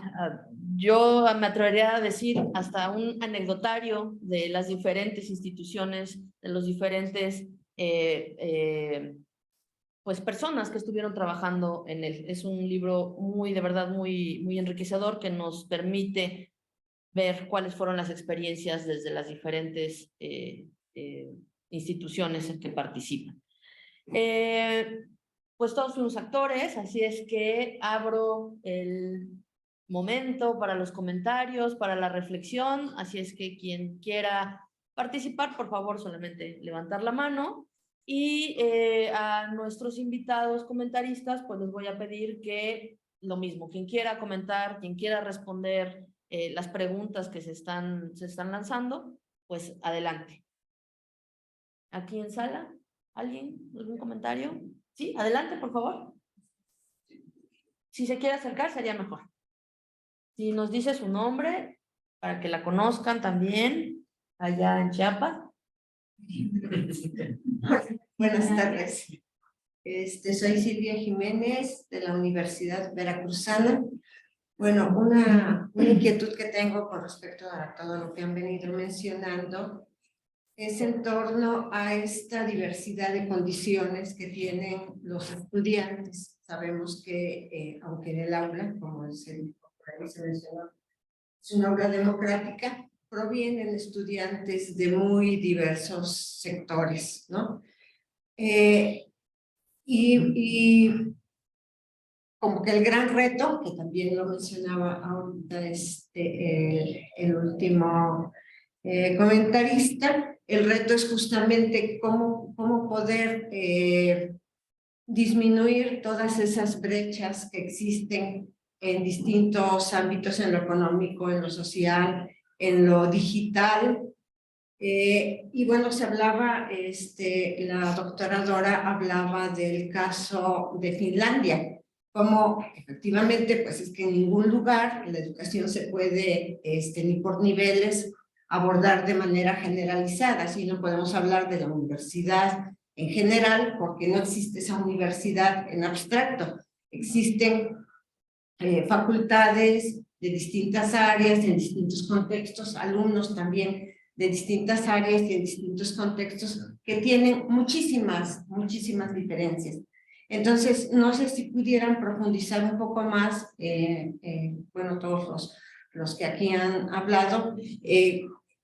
yo me atrevería a decir hasta un anecdotario de las diferentes instituciones, de los diferentes pues personas que estuvieron trabajando en él. Es un libro de verdad muy enriquecedor que nos permite ver cuáles fueron las experiencias desde las diferentes instituciones en que participan. Pues todos fuimos actores, así es que abro el momento para los comentarios, para la reflexión, así es que quien quiera participar, por favor, solamente levantar la mano. Y a nuestros invitados comentaristas, pues les voy a pedir que lo mismo, quien quiera comentar, quien quiera responder las preguntas que se están lanzando, pues adelante. ¿Aquí en sala? ¿Alguien? ¿Algún comentario? Sí, adelante, por favor. Si se quiere acercar, sería mejor. Si nos dice su nombre, para que la conozcan también, allá en Chiapas. Buenas tardes. Soy Silvia Jiménez de la Universidad Veracruzana. Bueno, una inquietud que tengo con respecto a todo lo que han venido mencionando es en torno a esta diversidad de condiciones que tienen los estudiantes. Sabemos que, aunque en el aula, como se mencionó, es una aula democrática, provienen estudiantes de muy diversos sectores, ¿no? Y como que el gran reto, que también lo mencionaba ahorita el último comentarista, el reto es justamente cómo poder disminuir todas esas brechas que existen en distintos ámbitos, en lo económico, en lo social, en lo digital. Y bueno, se hablaba, la doctora Dora hablaba del caso de Finlandia, como efectivamente, pues es que en ningún lugar la educación se puede, ni por niveles, abordar de manera generalizada, si no podemos hablar de la universidad en general, porque no existe esa universidad en abstracto, existen facultades de distintas áreas, en distintos contextos, alumnos también de distintas áreas y en distintos contextos que tienen muchísimas diferencias. Entonces, no sé si pudieran profundizar un poco más, bueno, todos los que aquí han hablado.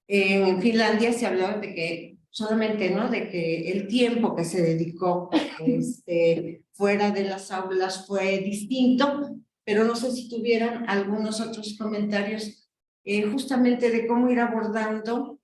En Finlandia se habló de que solamente, ¿no? De que el tiempo que se dedicó fuera de las aulas fue distinto, pero no sé si tuvieran algunos otros comentarios justamente de cómo ir abordando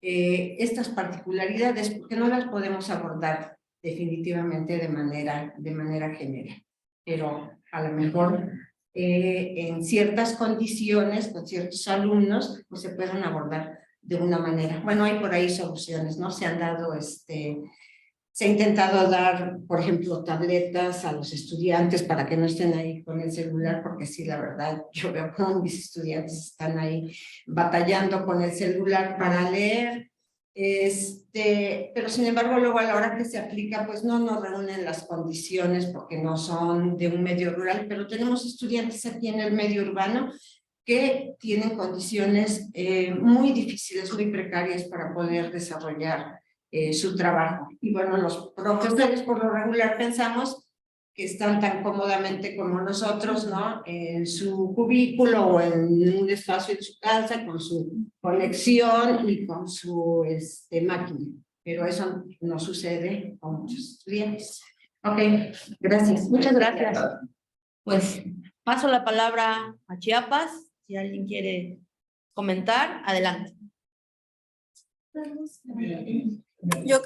estas particularidades, porque no las podemos abordar definitivamente de manera general, pero a lo mejor en ciertas condiciones, con ciertos alumnos, pues se pueden abordar de una manera. Bueno, hay por ahí soluciones, ¿no? Se han dado se ha intentado dar, por ejemplo, tabletas a los estudiantes para que no estén ahí con el celular, porque sí, la verdad, yo veo cómo mis estudiantes están ahí batallando con el celular para leer, pero sin embargo, luego a la hora que se aplica, pues no reúnen las condiciones porque no son de un medio rural, pero tenemos estudiantes aquí en el medio urbano que tienen condiciones muy difíciles, muy precarias para poder desarrollar su trabajo. Y bueno, los profesores por lo regular pensamos que están tan cómodamente como nosotros, ¿no? En su cubículo o en un espacio en su casa con su conexión y con su máquina. Pero eso no sucede con muchos estudiantes. Ok, gracias. Muchas gracias. Pues paso la palabra a Chiapas. Si alguien quiere comentar, adelante. Yo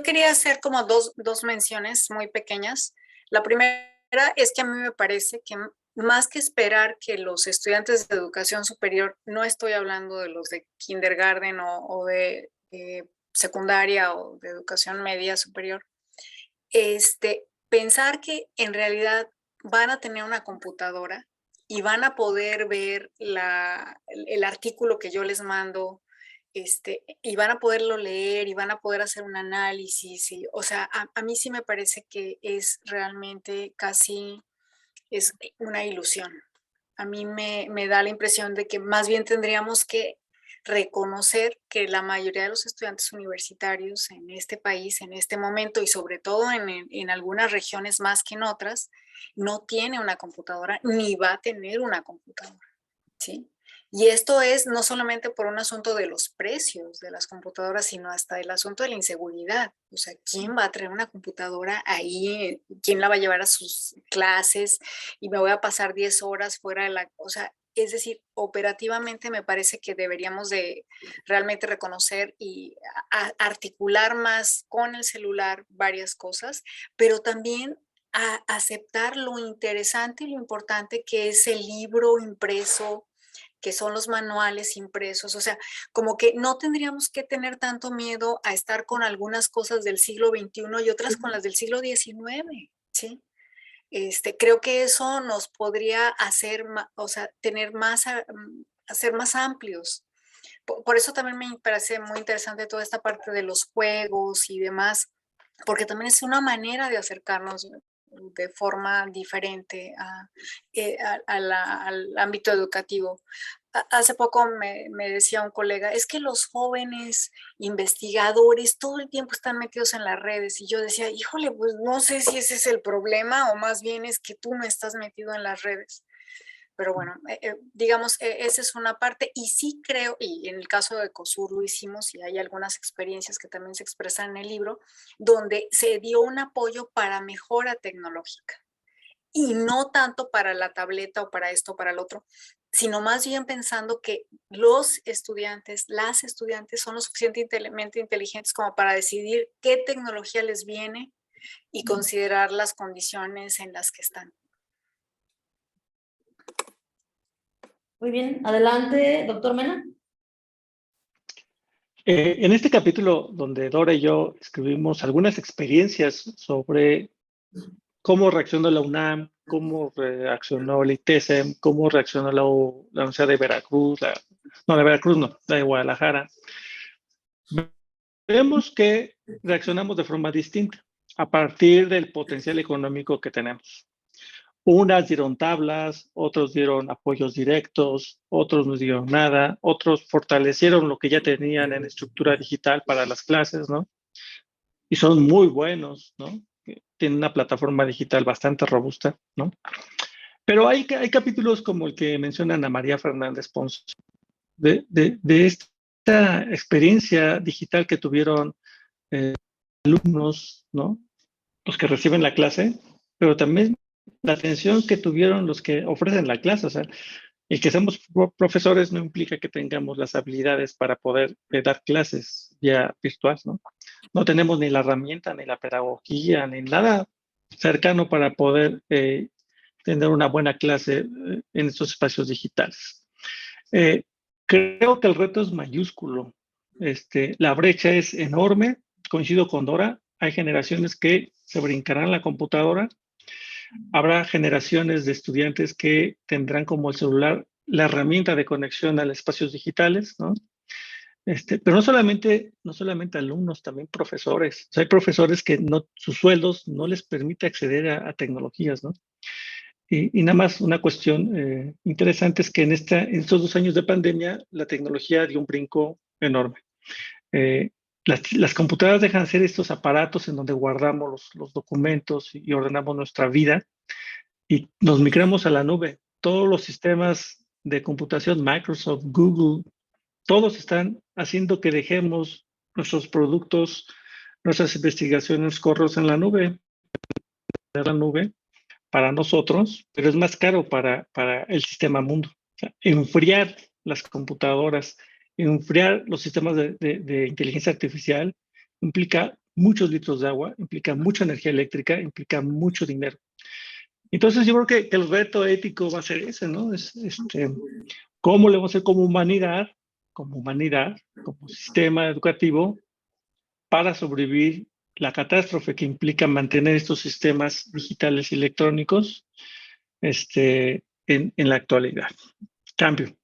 quería hacer como dos menciones muy pequeñas. La primera es que a mí me parece que más que esperar que los estudiantes de educación superior, no estoy hablando de los de kindergarten o de secundaria o de educación media superior, pensar que en realidad van a tener una computadora y van a poder ver el artículo que yo les mando, y van a poderlo leer y van a poder hacer un análisis. O sea, a mí sí me parece que es realmente casi es una ilusión. A mí me da la impresión de que más bien tendríamos que reconocer que la mayoría de los estudiantes universitarios en este país, en este momento, y sobre todo en algunas regiones más que en otras, no tiene una computadora ni va a tener una computadora, ¿sí? Y esto es no solamente por un asunto de los precios de las computadoras, sino hasta el asunto de la inseguridad. O sea, ¿quién va a traer una computadora ahí? ¿Quién la va a llevar a sus clases? Y me voy a pasar 10 horas fuera de la... O sea, es decir, operativamente me parece que deberíamos de realmente reconocer y articular más con el celular varias cosas, pero también a aceptar lo interesante y lo importante que es el libro impreso, que son los manuales impresos. O sea, como que no tendríamos que tener tanto miedo a estar con algunas cosas del siglo XXI y otras con las del siglo XIX, ¿sí? Creo que eso nos podría hacer, o sea, hacer más amplios. Por eso también me parece muy interesante toda esta parte de los juegos y demás, porque también es una manera de acercarnos de forma diferente al ámbito educativo. Hace poco me decía un colega, es que los jóvenes investigadores todo el tiempo están metidos en las redes, y yo decía, híjole, pues no sé si ese es el problema o más bien es que tú no estás metido en las redes. Pero bueno, digamos, esa es una parte, y sí creo, y en el caso de COSUR lo hicimos, y hay algunas experiencias que también se expresan en el libro, donde se dio un apoyo para mejora tecnológica, y no tanto para la tableta o para esto o para el otro, sino más bien pensando que los estudiantes, las estudiantes son lo suficientemente inteligentes como para decidir qué tecnología les viene y considerar las condiciones en las que están. Muy bien, adelante, doctor Mena. En este capítulo donde Dora y yo escribimos algunas experiencias sobre cómo reaccionó la UNAM, cómo reaccionó el ITESM, cómo reaccionó la Universidad de Veracruz, la de Guadalajara, vemos que reaccionamos de forma distinta a partir del potencial económico que tenemos. Unas dieron tablas, otros dieron apoyos directos, otros no dieron nada, otros fortalecieron lo que ya tenían en estructura digital para las clases, ¿no? Y son muy buenos, ¿no? Tienen una plataforma digital bastante robusta, ¿no? Pero hay capítulos como el que menciona Ana María Fernández Pons, de esta experiencia digital que tuvieron alumnos, ¿no? Los que reciben la clase, pero también la atención que tuvieron los que ofrecen la clase. O sea, el que seamos profesores no implica que tengamos las habilidades para poder dar clases ya virtuales, ¿no? No tenemos ni la herramienta, ni la pedagogía, ni nada cercano para poder tener una buena clase en estos espacios digitales. Creo que el reto es mayúsculo. La brecha es enorme. Coincido con Dora. Hay generaciones que se brincarán la computadora. Habrá generaciones de estudiantes que tendrán como el celular la herramienta de conexión a los espacios digitales, ¿no? Pero no solamente alumnos, también profesores. O sea, hay profesores que no, sus sueldos no les permite acceder a tecnologías, ¿no? Y nada más una cuestión interesante es que en estos 2 años de pandemia la tecnología dio un brinco enorme. Las computadoras dejan de ser estos aparatos en donde guardamos los documentos y ordenamos nuestra vida y nos migramos a la nube. Todos los sistemas de computación, Microsoft, Google, todos están haciendo que dejemos nuestros productos, nuestras investigaciones, correos en la nube para nosotros, pero es más caro para el sistema mundo. O sea, enfriar las computadoras, enfriar los sistemas de inteligencia artificial implica muchos litros de agua, implica mucha energía eléctrica, implica mucho dinero. Entonces yo creo que el reto ético va a ser ese, ¿no? ¿Cómo le vamos a hacer como humanidad, como sistema educativo, para sobrevivir la catástrofe que implica mantener estos sistemas digitales y electrónicos en la actualidad? Cambio.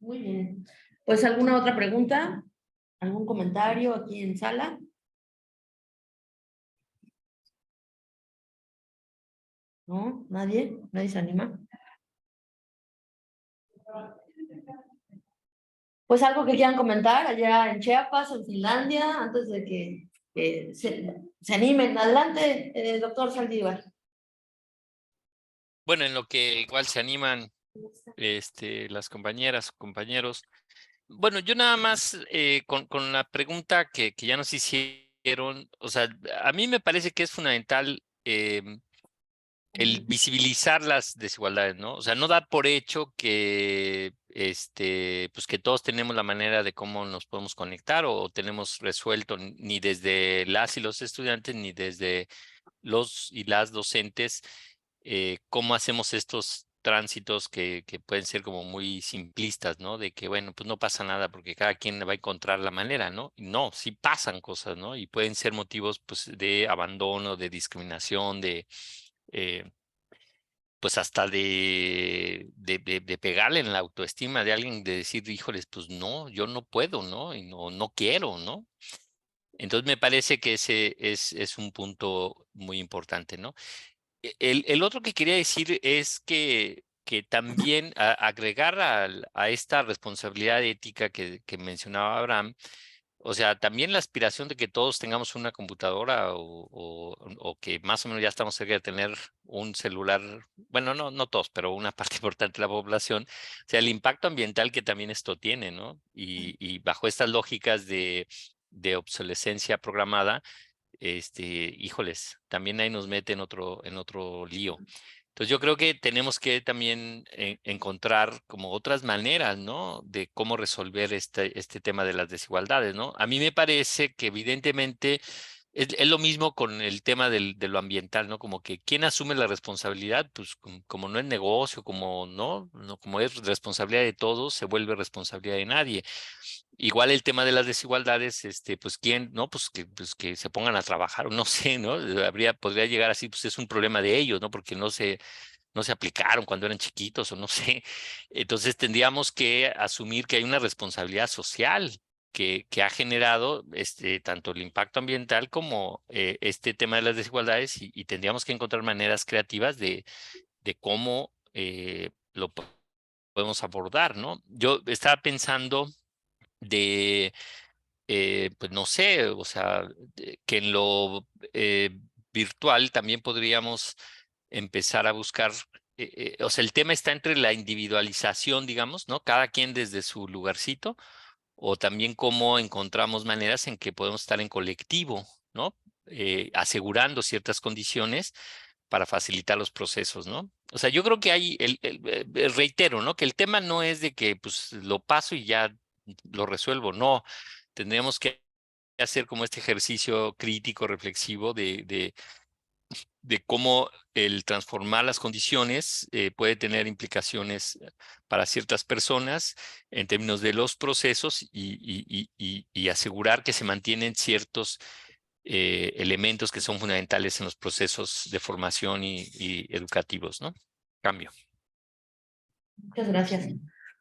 Muy bien. Pues, ¿alguna otra pregunta? ¿Algún comentario aquí en sala? ¿No? ¿Nadie? ¿Nadie se anima? Pues algo que quieran comentar allá en Chiapas, en Finlandia, antes de que se animen. Adelante, doctor Saldívar. Bueno, en lo que igual se animan las compañeras, compañeros. Bueno, yo nada más con la pregunta que ya nos hicieron, o sea, a mí me parece que es fundamental el visibilizar las desigualdades, ¿no? O sea, no dar por hecho que, pues que todos tenemos la manera de cómo nos podemos conectar o tenemos resuelto ni desde las y los estudiantes ni desde los y las docentes cómo hacemos estos tránsitos que pueden ser como muy simplistas, ¿no? De que, bueno, pues no pasa nada porque cada quien va a encontrar la manera, ¿no? Y no, sí pasan cosas, ¿no? Y pueden ser motivos, pues, de abandono, de discriminación, eh, pues hasta de pegarle en la autoestima de alguien, de decir, híjoles, pues no, yo no puedo, ¿no? Y no quiero, ¿no? Entonces me parece que ese es un punto muy importante, ¿no? El otro que quería decir es que también agregar a esta responsabilidad ética que mencionaba Abraham, o sea, también la aspiración de que todos tengamos una computadora o que más o menos ya estamos cerca de tener un celular, bueno, no todos, pero una parte importante de la población, o sea, el impacto ambiental que también esto tiene, ¿no? Y bajo estas lógicas de obsolescencia programada, híjoles, también ahí nos mete en otro lío. Entonces yo creo que tenemos que también encontrar como otras maneras, ¿no? De cómo resolver este tema de las desigualdades, ¿no? A mí me parece que evidentemente es lo mismo con el tema de lo ambiental, ¿no? Como que quién asume la responsabilidad, pues como no es negocio, como no, como es responsabilidad de todos, se vuelve responsabilidad de nadie. Igual el tema de las desigualdades, pues quién, ¿no? Pues que se pongan a trabajar, o no sé, ¿no? Podría llegar así, pues es un problema de ellos, ¿no? Porque no se aplicaron cuando eran chiquitos o no sé. Entonces tendríamos que asumir que hay una responsabilidad social que ha generado tanto el impacto ambiental como este tema de las desigualdades, y tendríamos que encontrar maneras creativas de cómo lo podemos abordar, ¿no? Yo estaba pensando pues no sé, o sea, que en lo virtual también podríamos empezar a buscar, o sea, el tema está entre la individualización, digamos, ¿no? Cada quien desde su lugarcito, o también cómo encontramos maneras en que podemos estar en colectivo, ¿no? Asegurando ciertas condiciones para facilitar los procesos, ¿no? O sea, yo creo que hay, reitero, ¿no? Que el tema no es de que pues lo paso y ya lo resuelvo, no. Tendríamos que hacer como este ejercicio crítico, reflexivo de cómo el transformar las condiciones puede tener implicaciones para ciertas personas en términos de los procesos, y asegurar que se mantienen ciertos elementos que son fundamentales en los procesos de formación y educativos, ¿no? Cambio. Muchas gracias.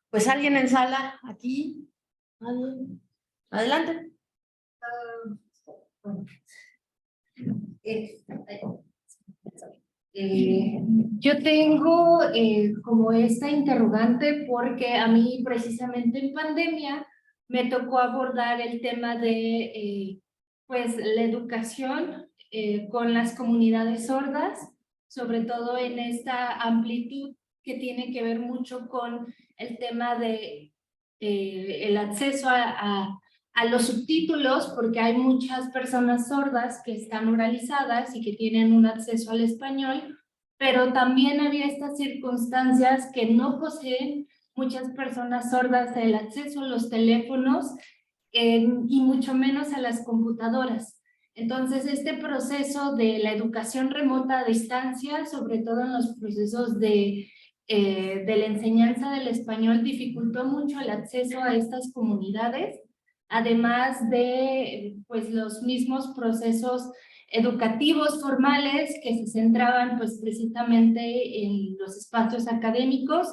Pues alguien en sala, aquí. Adelante. Yo tengo como esta interrogante porque a mí precisamente en pandemia me tocó abordar el tema de pues la educación con las comunidades sordas, sobre todo en esta amplitud que tiene que ver mucho con el tema de el acceso a los subtítulos, porque hay muchas personas sordas que están oralizadas y que tienen un acceso al español, pero también había estas circunstancias que no poseen muchas personas sordas el acceso a los teléfonos y mucho menos a las computadoras. Entonces, este proceso de la educación remota a distancia, sobre todo en los procesos de la enseñanza del español, dificultó mucho el acceso a estas comunidades, además de pues, los mismos procesos educativos formales que se centraban pues, precisamente en los espacios académicos,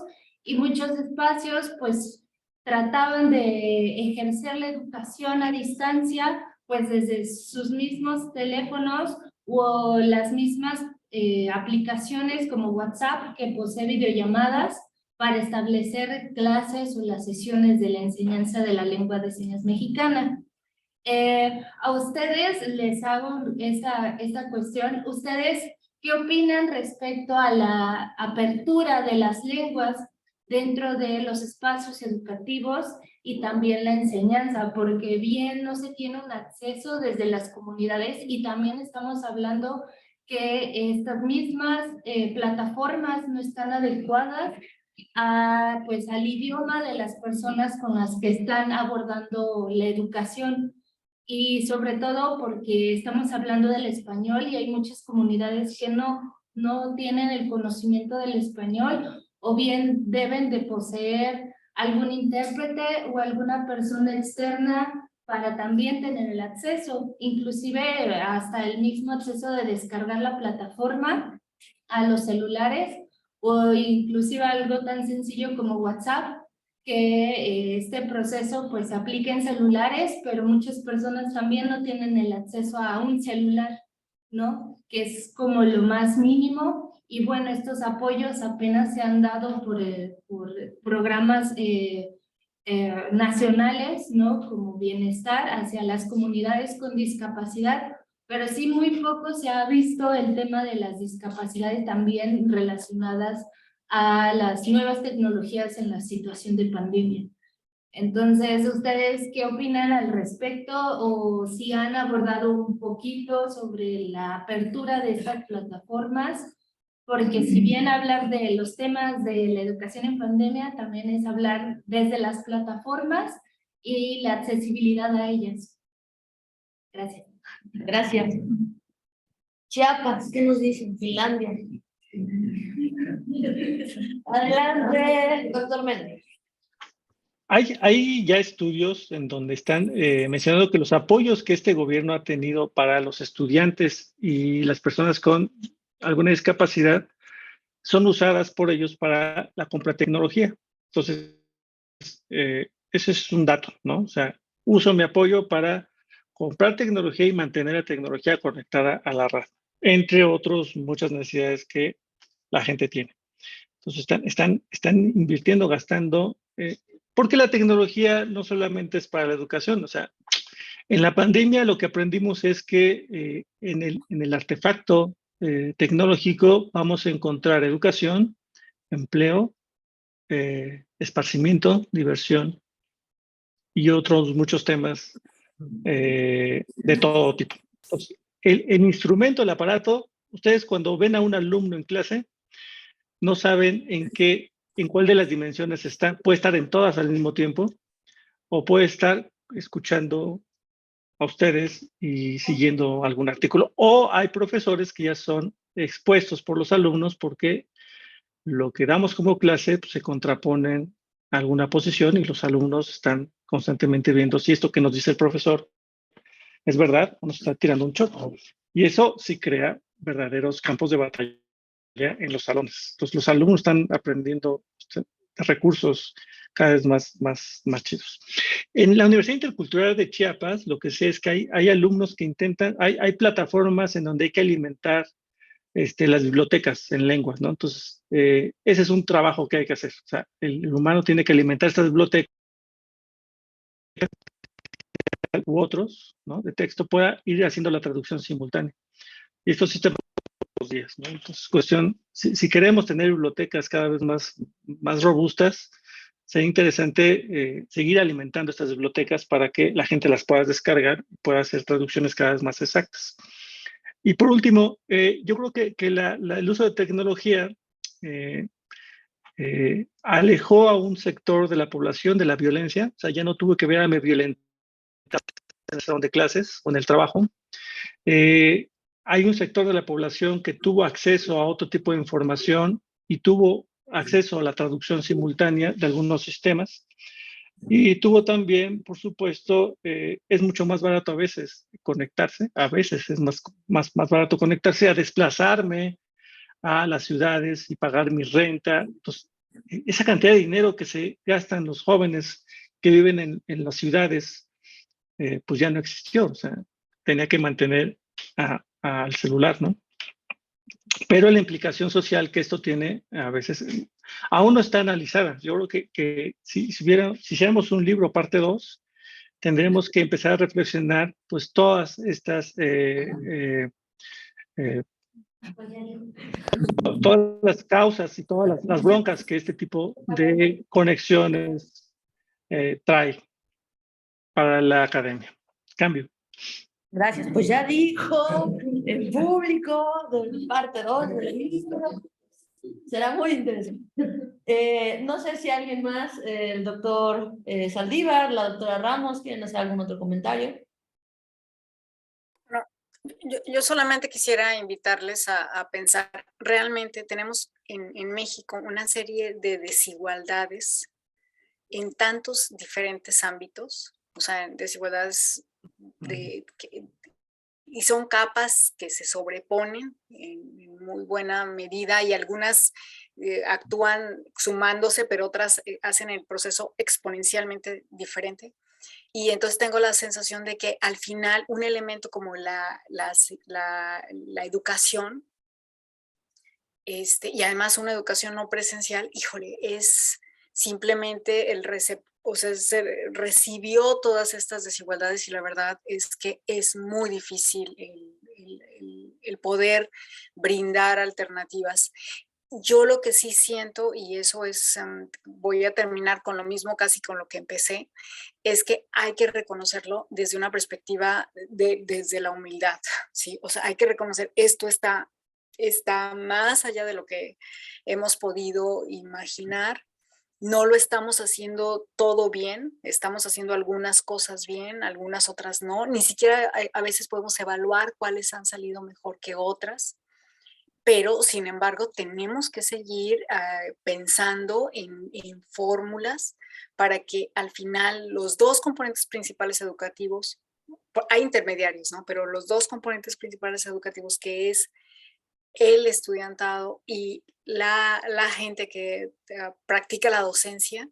y muchos espacios pues trataban de ejercer la educación a distancia pues desde sus mismos teléfonos o las mismas aplicaciones como WhatsApp, que posee videollamadas para establecer clases o las sesiones de la enseñanza de la lengua de señas mexicana. A ustedes les hago esta cuestión. ¿Ustedes qué opinan respecto a la apertura de las lenguas dentro de los espacios educativos y también la enseñanza? Porque bien no se tiene un acceso desde las comunidades, y también estamos hablando que estas mismas plataformas no están adecuadas pues, al idioma de las personas con las que están abordando la educación. Y sobre todo porque estamos hablando del español y hay muchas comunidades que no tienen el conocimiento del español, o bien deben de poseer algún intérprete o alguna persona externa para también tener el acceso, inclusive hasta el mismo acceso de descargar la plataforma a los celulares, o inclusive algo tan sencillo como WhatsApp, que este proceso pues se aplica en celulares, pero muchas personas también no tienen el acceso a un celular, ¿no? Que es como lo más mínimo. Y bueno, estos apoyos apenas se han dado por programas nacionales, ¿no? Como Bienestar hacia las comunidades con discapacidad, pero sí muy poco se ha visto el tema de las discapacidades también relacionadas a las nuevas tecnologías en la situación de pandemia. Entonces, ¿ustedes qué opinan al respecto? O si han abordado un poquito sobre la apertura de estas plataformas, porque si bien hablar de los temas de la educación en pandemia, también es hablar desde las plataformas y la accesibilidad a ellas. Gracias. Gracias. Chiapas, ¿qué nos dicen? Finlandia. Adelante, doctor Méndez. Hay ya estudios en donde están mencionando que los apoyos que este gobierno ha tenido para los estudiantes y las personas con alguna discapacidad son usadas por ellos para la compra de tecnología. Entonces, ese es un dato, ¿no? O sea, uso mi apoyo para comprar tecnología y mantener la tecnología conectada a la red, entre otros muchas necesidades que la gente tiene. Entonces están invirtiendo, gastando, porque la tecnología no solamente es para la educación, o sea, en la pandemia lo que aprendimos es que en el artefacto tecnológico vamos a encontrar educación, empleo, esparcimiento, diversión y otros muchos temas de todo tipo. Entonces, el instrumento, el aparato, ustedes cuando ven a un alumno en clase, no saben en cuál de las dimensiones está. Puede estar en todas al mismo tiempo o puede estar escuchando a ustedes y siguiendo algún artículo. O hay profesores que ya son expuestos por los alumnos porque lo que damos como clase pues, se contraponen a alguna posición y los alumnos están constantemente viendo si esto que nos dice el profesor es verdad o nos está tirando un chorro. Y eso sí crea verdaderos campos de batalla en los salones. Entonces los alumnos están aprendiendo recursos cada vez más chidos. En la Universidad Intercultural de Chiapas, lo que sé es que hay alumnos que intentan, hay plataformas en donde hay que alimentar las bibliotecas en lenguas, ¿no? Entonces, ese es un trabajo que hay que hacer. O sea, el humano tiene que alimentar estas bibliotecas u otros, ¿no? De texto pueda ir haciendo la traducción simultánea. Y esto sí se los días, ¿no? Entonces, si queremos tener bibliotecas cada vez más robustas, sería interesante seguir alimentando estas bibliotecas para que la gente las pueda descargar y pueda hacer traducciones cada vez más exactas. Y por último, yo creo que el uso de tecnología alejó a un sector de la población de la violencia, o sea, ya no tuve que ver a me violentar en el salón de clases o en el trabajo. Hay un sector de la población que tuvo acceso a otro tipo de información y tuvo acceso a la traducción simultánea de algunos sistemas. Y tuvo también, por supuesto, es mucho más barato a veces conectarse, a veces es más barato conectarse a desplazarme a las ciudades y pagar mi renta. Entonces, esa cantidad de dinero que se gastan los jóvenes que viven en las ciudades, pues ya no existió. O sea, tenía que mantener al celular, ¿no? Pero la implicación social que esto tiene a veces aún no está analizada. Yo creo que si hiciéramos un libro parte 2, tendremos que empezar a reflexionar pues todas estas todas las causas y todas las broncas que este tipo de conexiones trae para la academia. Cambio. Gracias. Pues ya dijo el público de parte 2 del libro. Será muy interesante. No sé si alguien más, el doctor Saldívar, la doctora Ramos, ¿quieren hacer algún otro comentario? No, yo solamente quisiera invitarles a pensar, realmente tenemos en México una serie de desigualdades en tantos diferentes ámbitos, o sea, desigualdades y son capas que se sobreponen en muy buena medida y algunas actúan sumándose, pero otras hacen el proceso exponencialmente diferente. Y entonces tengo la sensación de que al final un elemento como la educación, y además una educación no presencial, híjole, es simplemente o sea, se recibió todas estas desigualdades y la verdad es que es muy difícil el poder brindar alternativas. Yo lo que sí siento, y eso es, voy a terminar con lo mismo, casi con lo que empecé, es que hay que reconocerlo desde una perspectiva desde la humildad, ¿sí? O sea, hay que reconocer esto está más allá de lo que hemos podido imaginar. No lo estamos haciendo todo bien, estamos haciendo algunas cosas bien, algunas otras no. Ni siquiera a veces podemos evaluar cuáles han salido mejor que otras, pero sin embargo tenemos que seguir pensando en fórmulas para que al final los dos componentes principales educativos, hay intermediarios, ¿no? Pero los dos componentes principales educativos que es el estudiantado y la gente que practica la docencia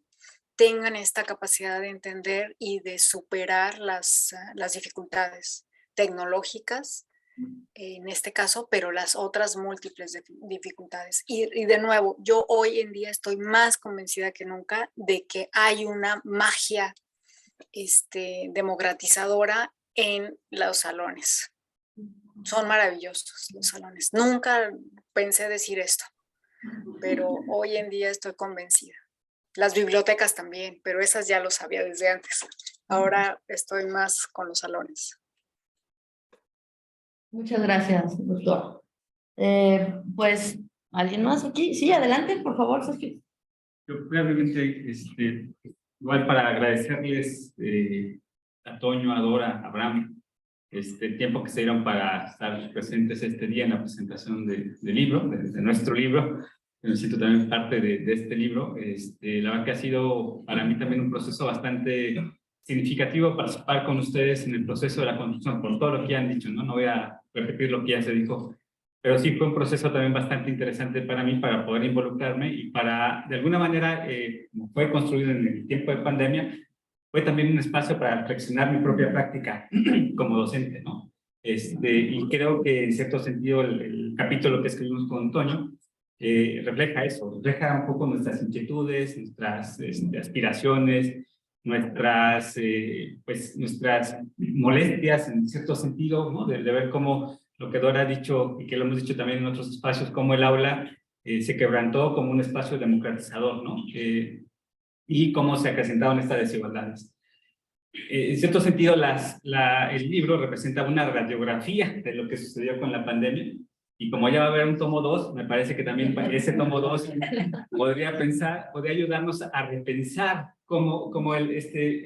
tengan esta capacidad de entender y de superar las dificultades tecnológicas, en este caso, pero las otras múltiples dificultades. Y de nuevo, yo hoy en día estoy más convencida que nunca de que hay una magia democratizadora en los salones. Son maravillosos los salones. Nunca pensé decir esto, pero hoy en día estoy convencida. Las bibliotecas también, pero esas ya lo sabía desde antes. Ahora estoy más con los salones. Muchas gracias, doctor. Pues, ¿alguien más aquí? Sí, adelante, por favor, Sergio. Yo brevemente, igual para agradecerles a Toño, a Dora, a Abraham, el tiempo que se dieron para estar presentes este día en la presentación del libro, de nuestro libro. Me siento también parte de este libro. La verdad que ha sido para mí también un proceso bastante significativo participar con ustedes en el proceso de la construcción, por todo lo que ya han dicho, ¿no? No voy a repetir lo que ya se dijo, pero sí fue un proceso también bastante interesante para mí para poder involucrarme y para, de alguna manera, como fue construido en el tiempo de pandemia, fue también un espacio para reflexionar mi propia práctica como docente, ¿no? Y creo que en cierto sentido el capítulo que escribimos con Antonio refleja eso, refleja un poco nuestras inquietudes, nuestras aspiraciones, nuestras molestias en cierto sentido, ¿no? De ver cómo lo que Dora ha dicho y que lo hemos dicho también en otros espacios, cómo el aula se quebrantó como un espacio democratizador, ¿no? Y cómo se acrecentaron estas desigualdades. En cierto sentido, el libro representa una radiografía de lo que sucedió con la pandemia, y como ya va a haber un tomo 2, me parece que también ese tomo 2 podría ayudarnos a repensar cómo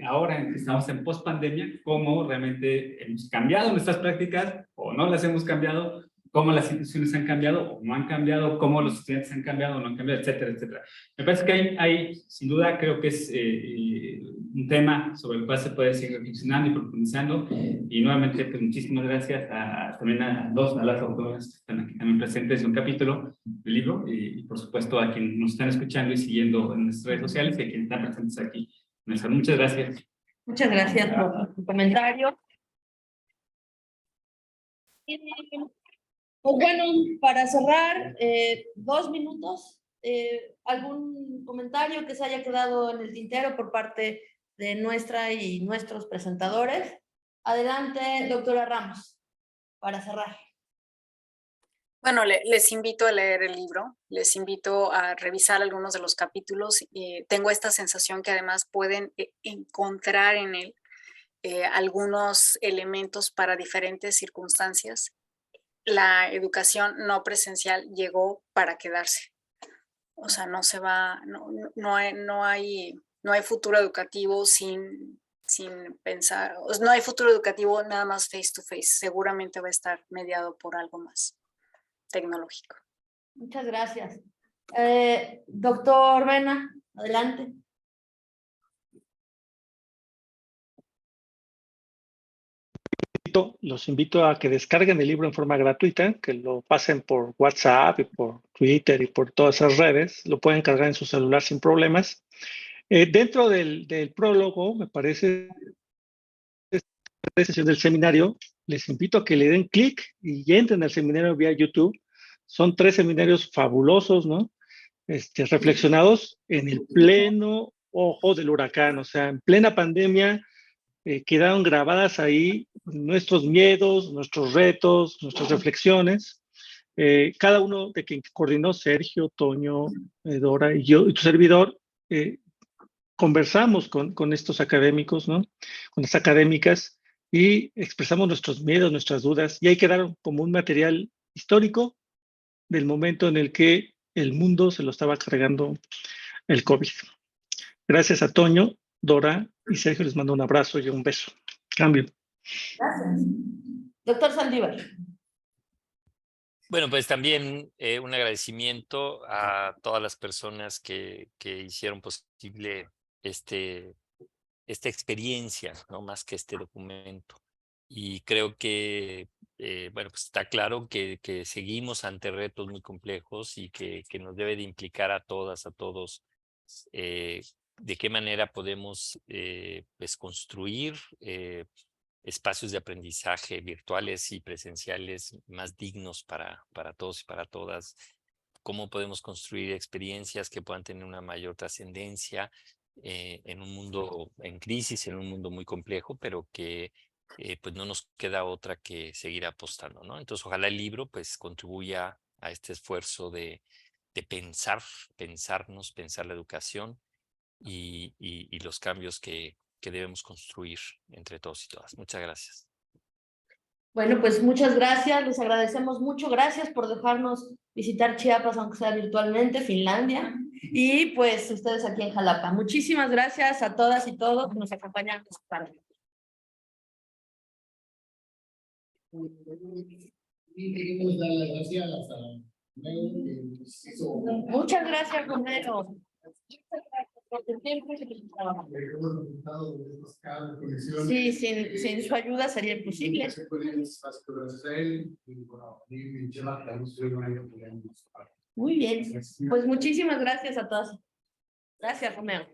ahora en que estamos en post-pandemia, cómo realmente hemos cambiado nuestras prácticas o no las hemos cambiado, cómo las instituciones han cambiado o no han cambiado, cómo los estudiantes han cambiado o no han cambiado, etcétera, etcétera. Me parece que hay sin duda, creo que es un tema sobre el cual se puede seguir reflexionando y profundizando. Y nuevamente, pues muchísimas gracias también a las autoras que están aquí también presentes en un capítulo del libro, y por supuesto a quienes nos están escuchando y siguiendo en nuestras redes sociales y a quienes están presentes aquí en el salón. Muchas gracias. Muchas gracias por tu comentario. Pues bueno, para cerrar, 2 minutos, ¿algún comentario que se haya quedado en el tintero por parte de nuestra y nuestros presentadores? Adelante, doctora Ramos, para cerrar. Bueno, les invito a leer el libro, les invito a revisar algunos de los capítulos. Tengo esta sensación que además pueden encontrar en él algunos elementos para diferentes circunstancias. La educación no presencial llegó para quedarse. O sea, no se va, no hay futuro educativo sin pensar, no hay futuro educativo nada más face to face. Seguramente va a estar mediado por algo más tecnológico. Muchas gracias. Doctor Vena, adelante. Los invito a que descarguen el libro en forma gratuita, que lo pasen por WhatsApp y por Twitter y por todas esas redes. Lo pueden cargar en su celular sin problemas. Dentro del prólogo, me parece, sesión del seminario, les invito a que le den clic y entren al seminario vía YouTube. Son 3 seminarios fabulosos, ¿no? Reflexionados en el pleno ojo del huracán, o sea, en plena pandemia. Quedaron grabadas ahí nuestros miedos, nuestros retos, nuestras reflexiones. Cada uno de quien coordinó, Sergio, Toño, Dora y yo, y tu servidor, conversamos con estos académicos, ¿no? Con las académicas, y expresamos nuestros miedos, nuestras dudas, y ahí quedaron como un material histórico del momento en el que el mundo se lo estaba cargando el COVID. Gracias a Toño, Dora y Sergio, les mando un abrazo y un beso. Cambio. Gracias. Doctor Saldívar. Bueno, pues también un agradecimiento a todas las personas que hicieron posible esta experiencia, ¿no? Más que este documento. Y creo que, bueno, pues está claro que seguimos ante retos muy complejos y que nos debe de implicar a todas, a todos, de qué manera podemos pues construir espacios de aprendizaje virtuales y presenciales más dignos para todos y para todas, cómo podemos construir experiencias que puedan tener una mayor trascendencia en un mundo en crisis, en un mundo muy complejo, pero que pues no nos queda otra que seguir apostando, ¿no? Entonces, ojalá el libro pues contribuya a este esfuerzo de pensarnos, pensar la educación y los cambios que debemos construir entre todos y todas. Muchas gracias. Bueno, pues muchas gracias, les agradecemos mucho. Gracias por dejarnos visitar Chiapas, aunque sea virtualmente, Finlandia, y pues ustedes aquí en Jalapa. Muchísimas gracias a todas y todos que nos acompañan. Y queremos dar las gracias a Romero, que nos hizo Muchas gracias, Romero. Muchas gracias por el tiempo que nos trabajan. los resultados de estas cada conexión. Sí, sin su ayuda sería imposible. Gracias a él y bueno, y lleva la luz de un año. Muy bien, pues muchísimas gracias a todos. Gracias, Romero.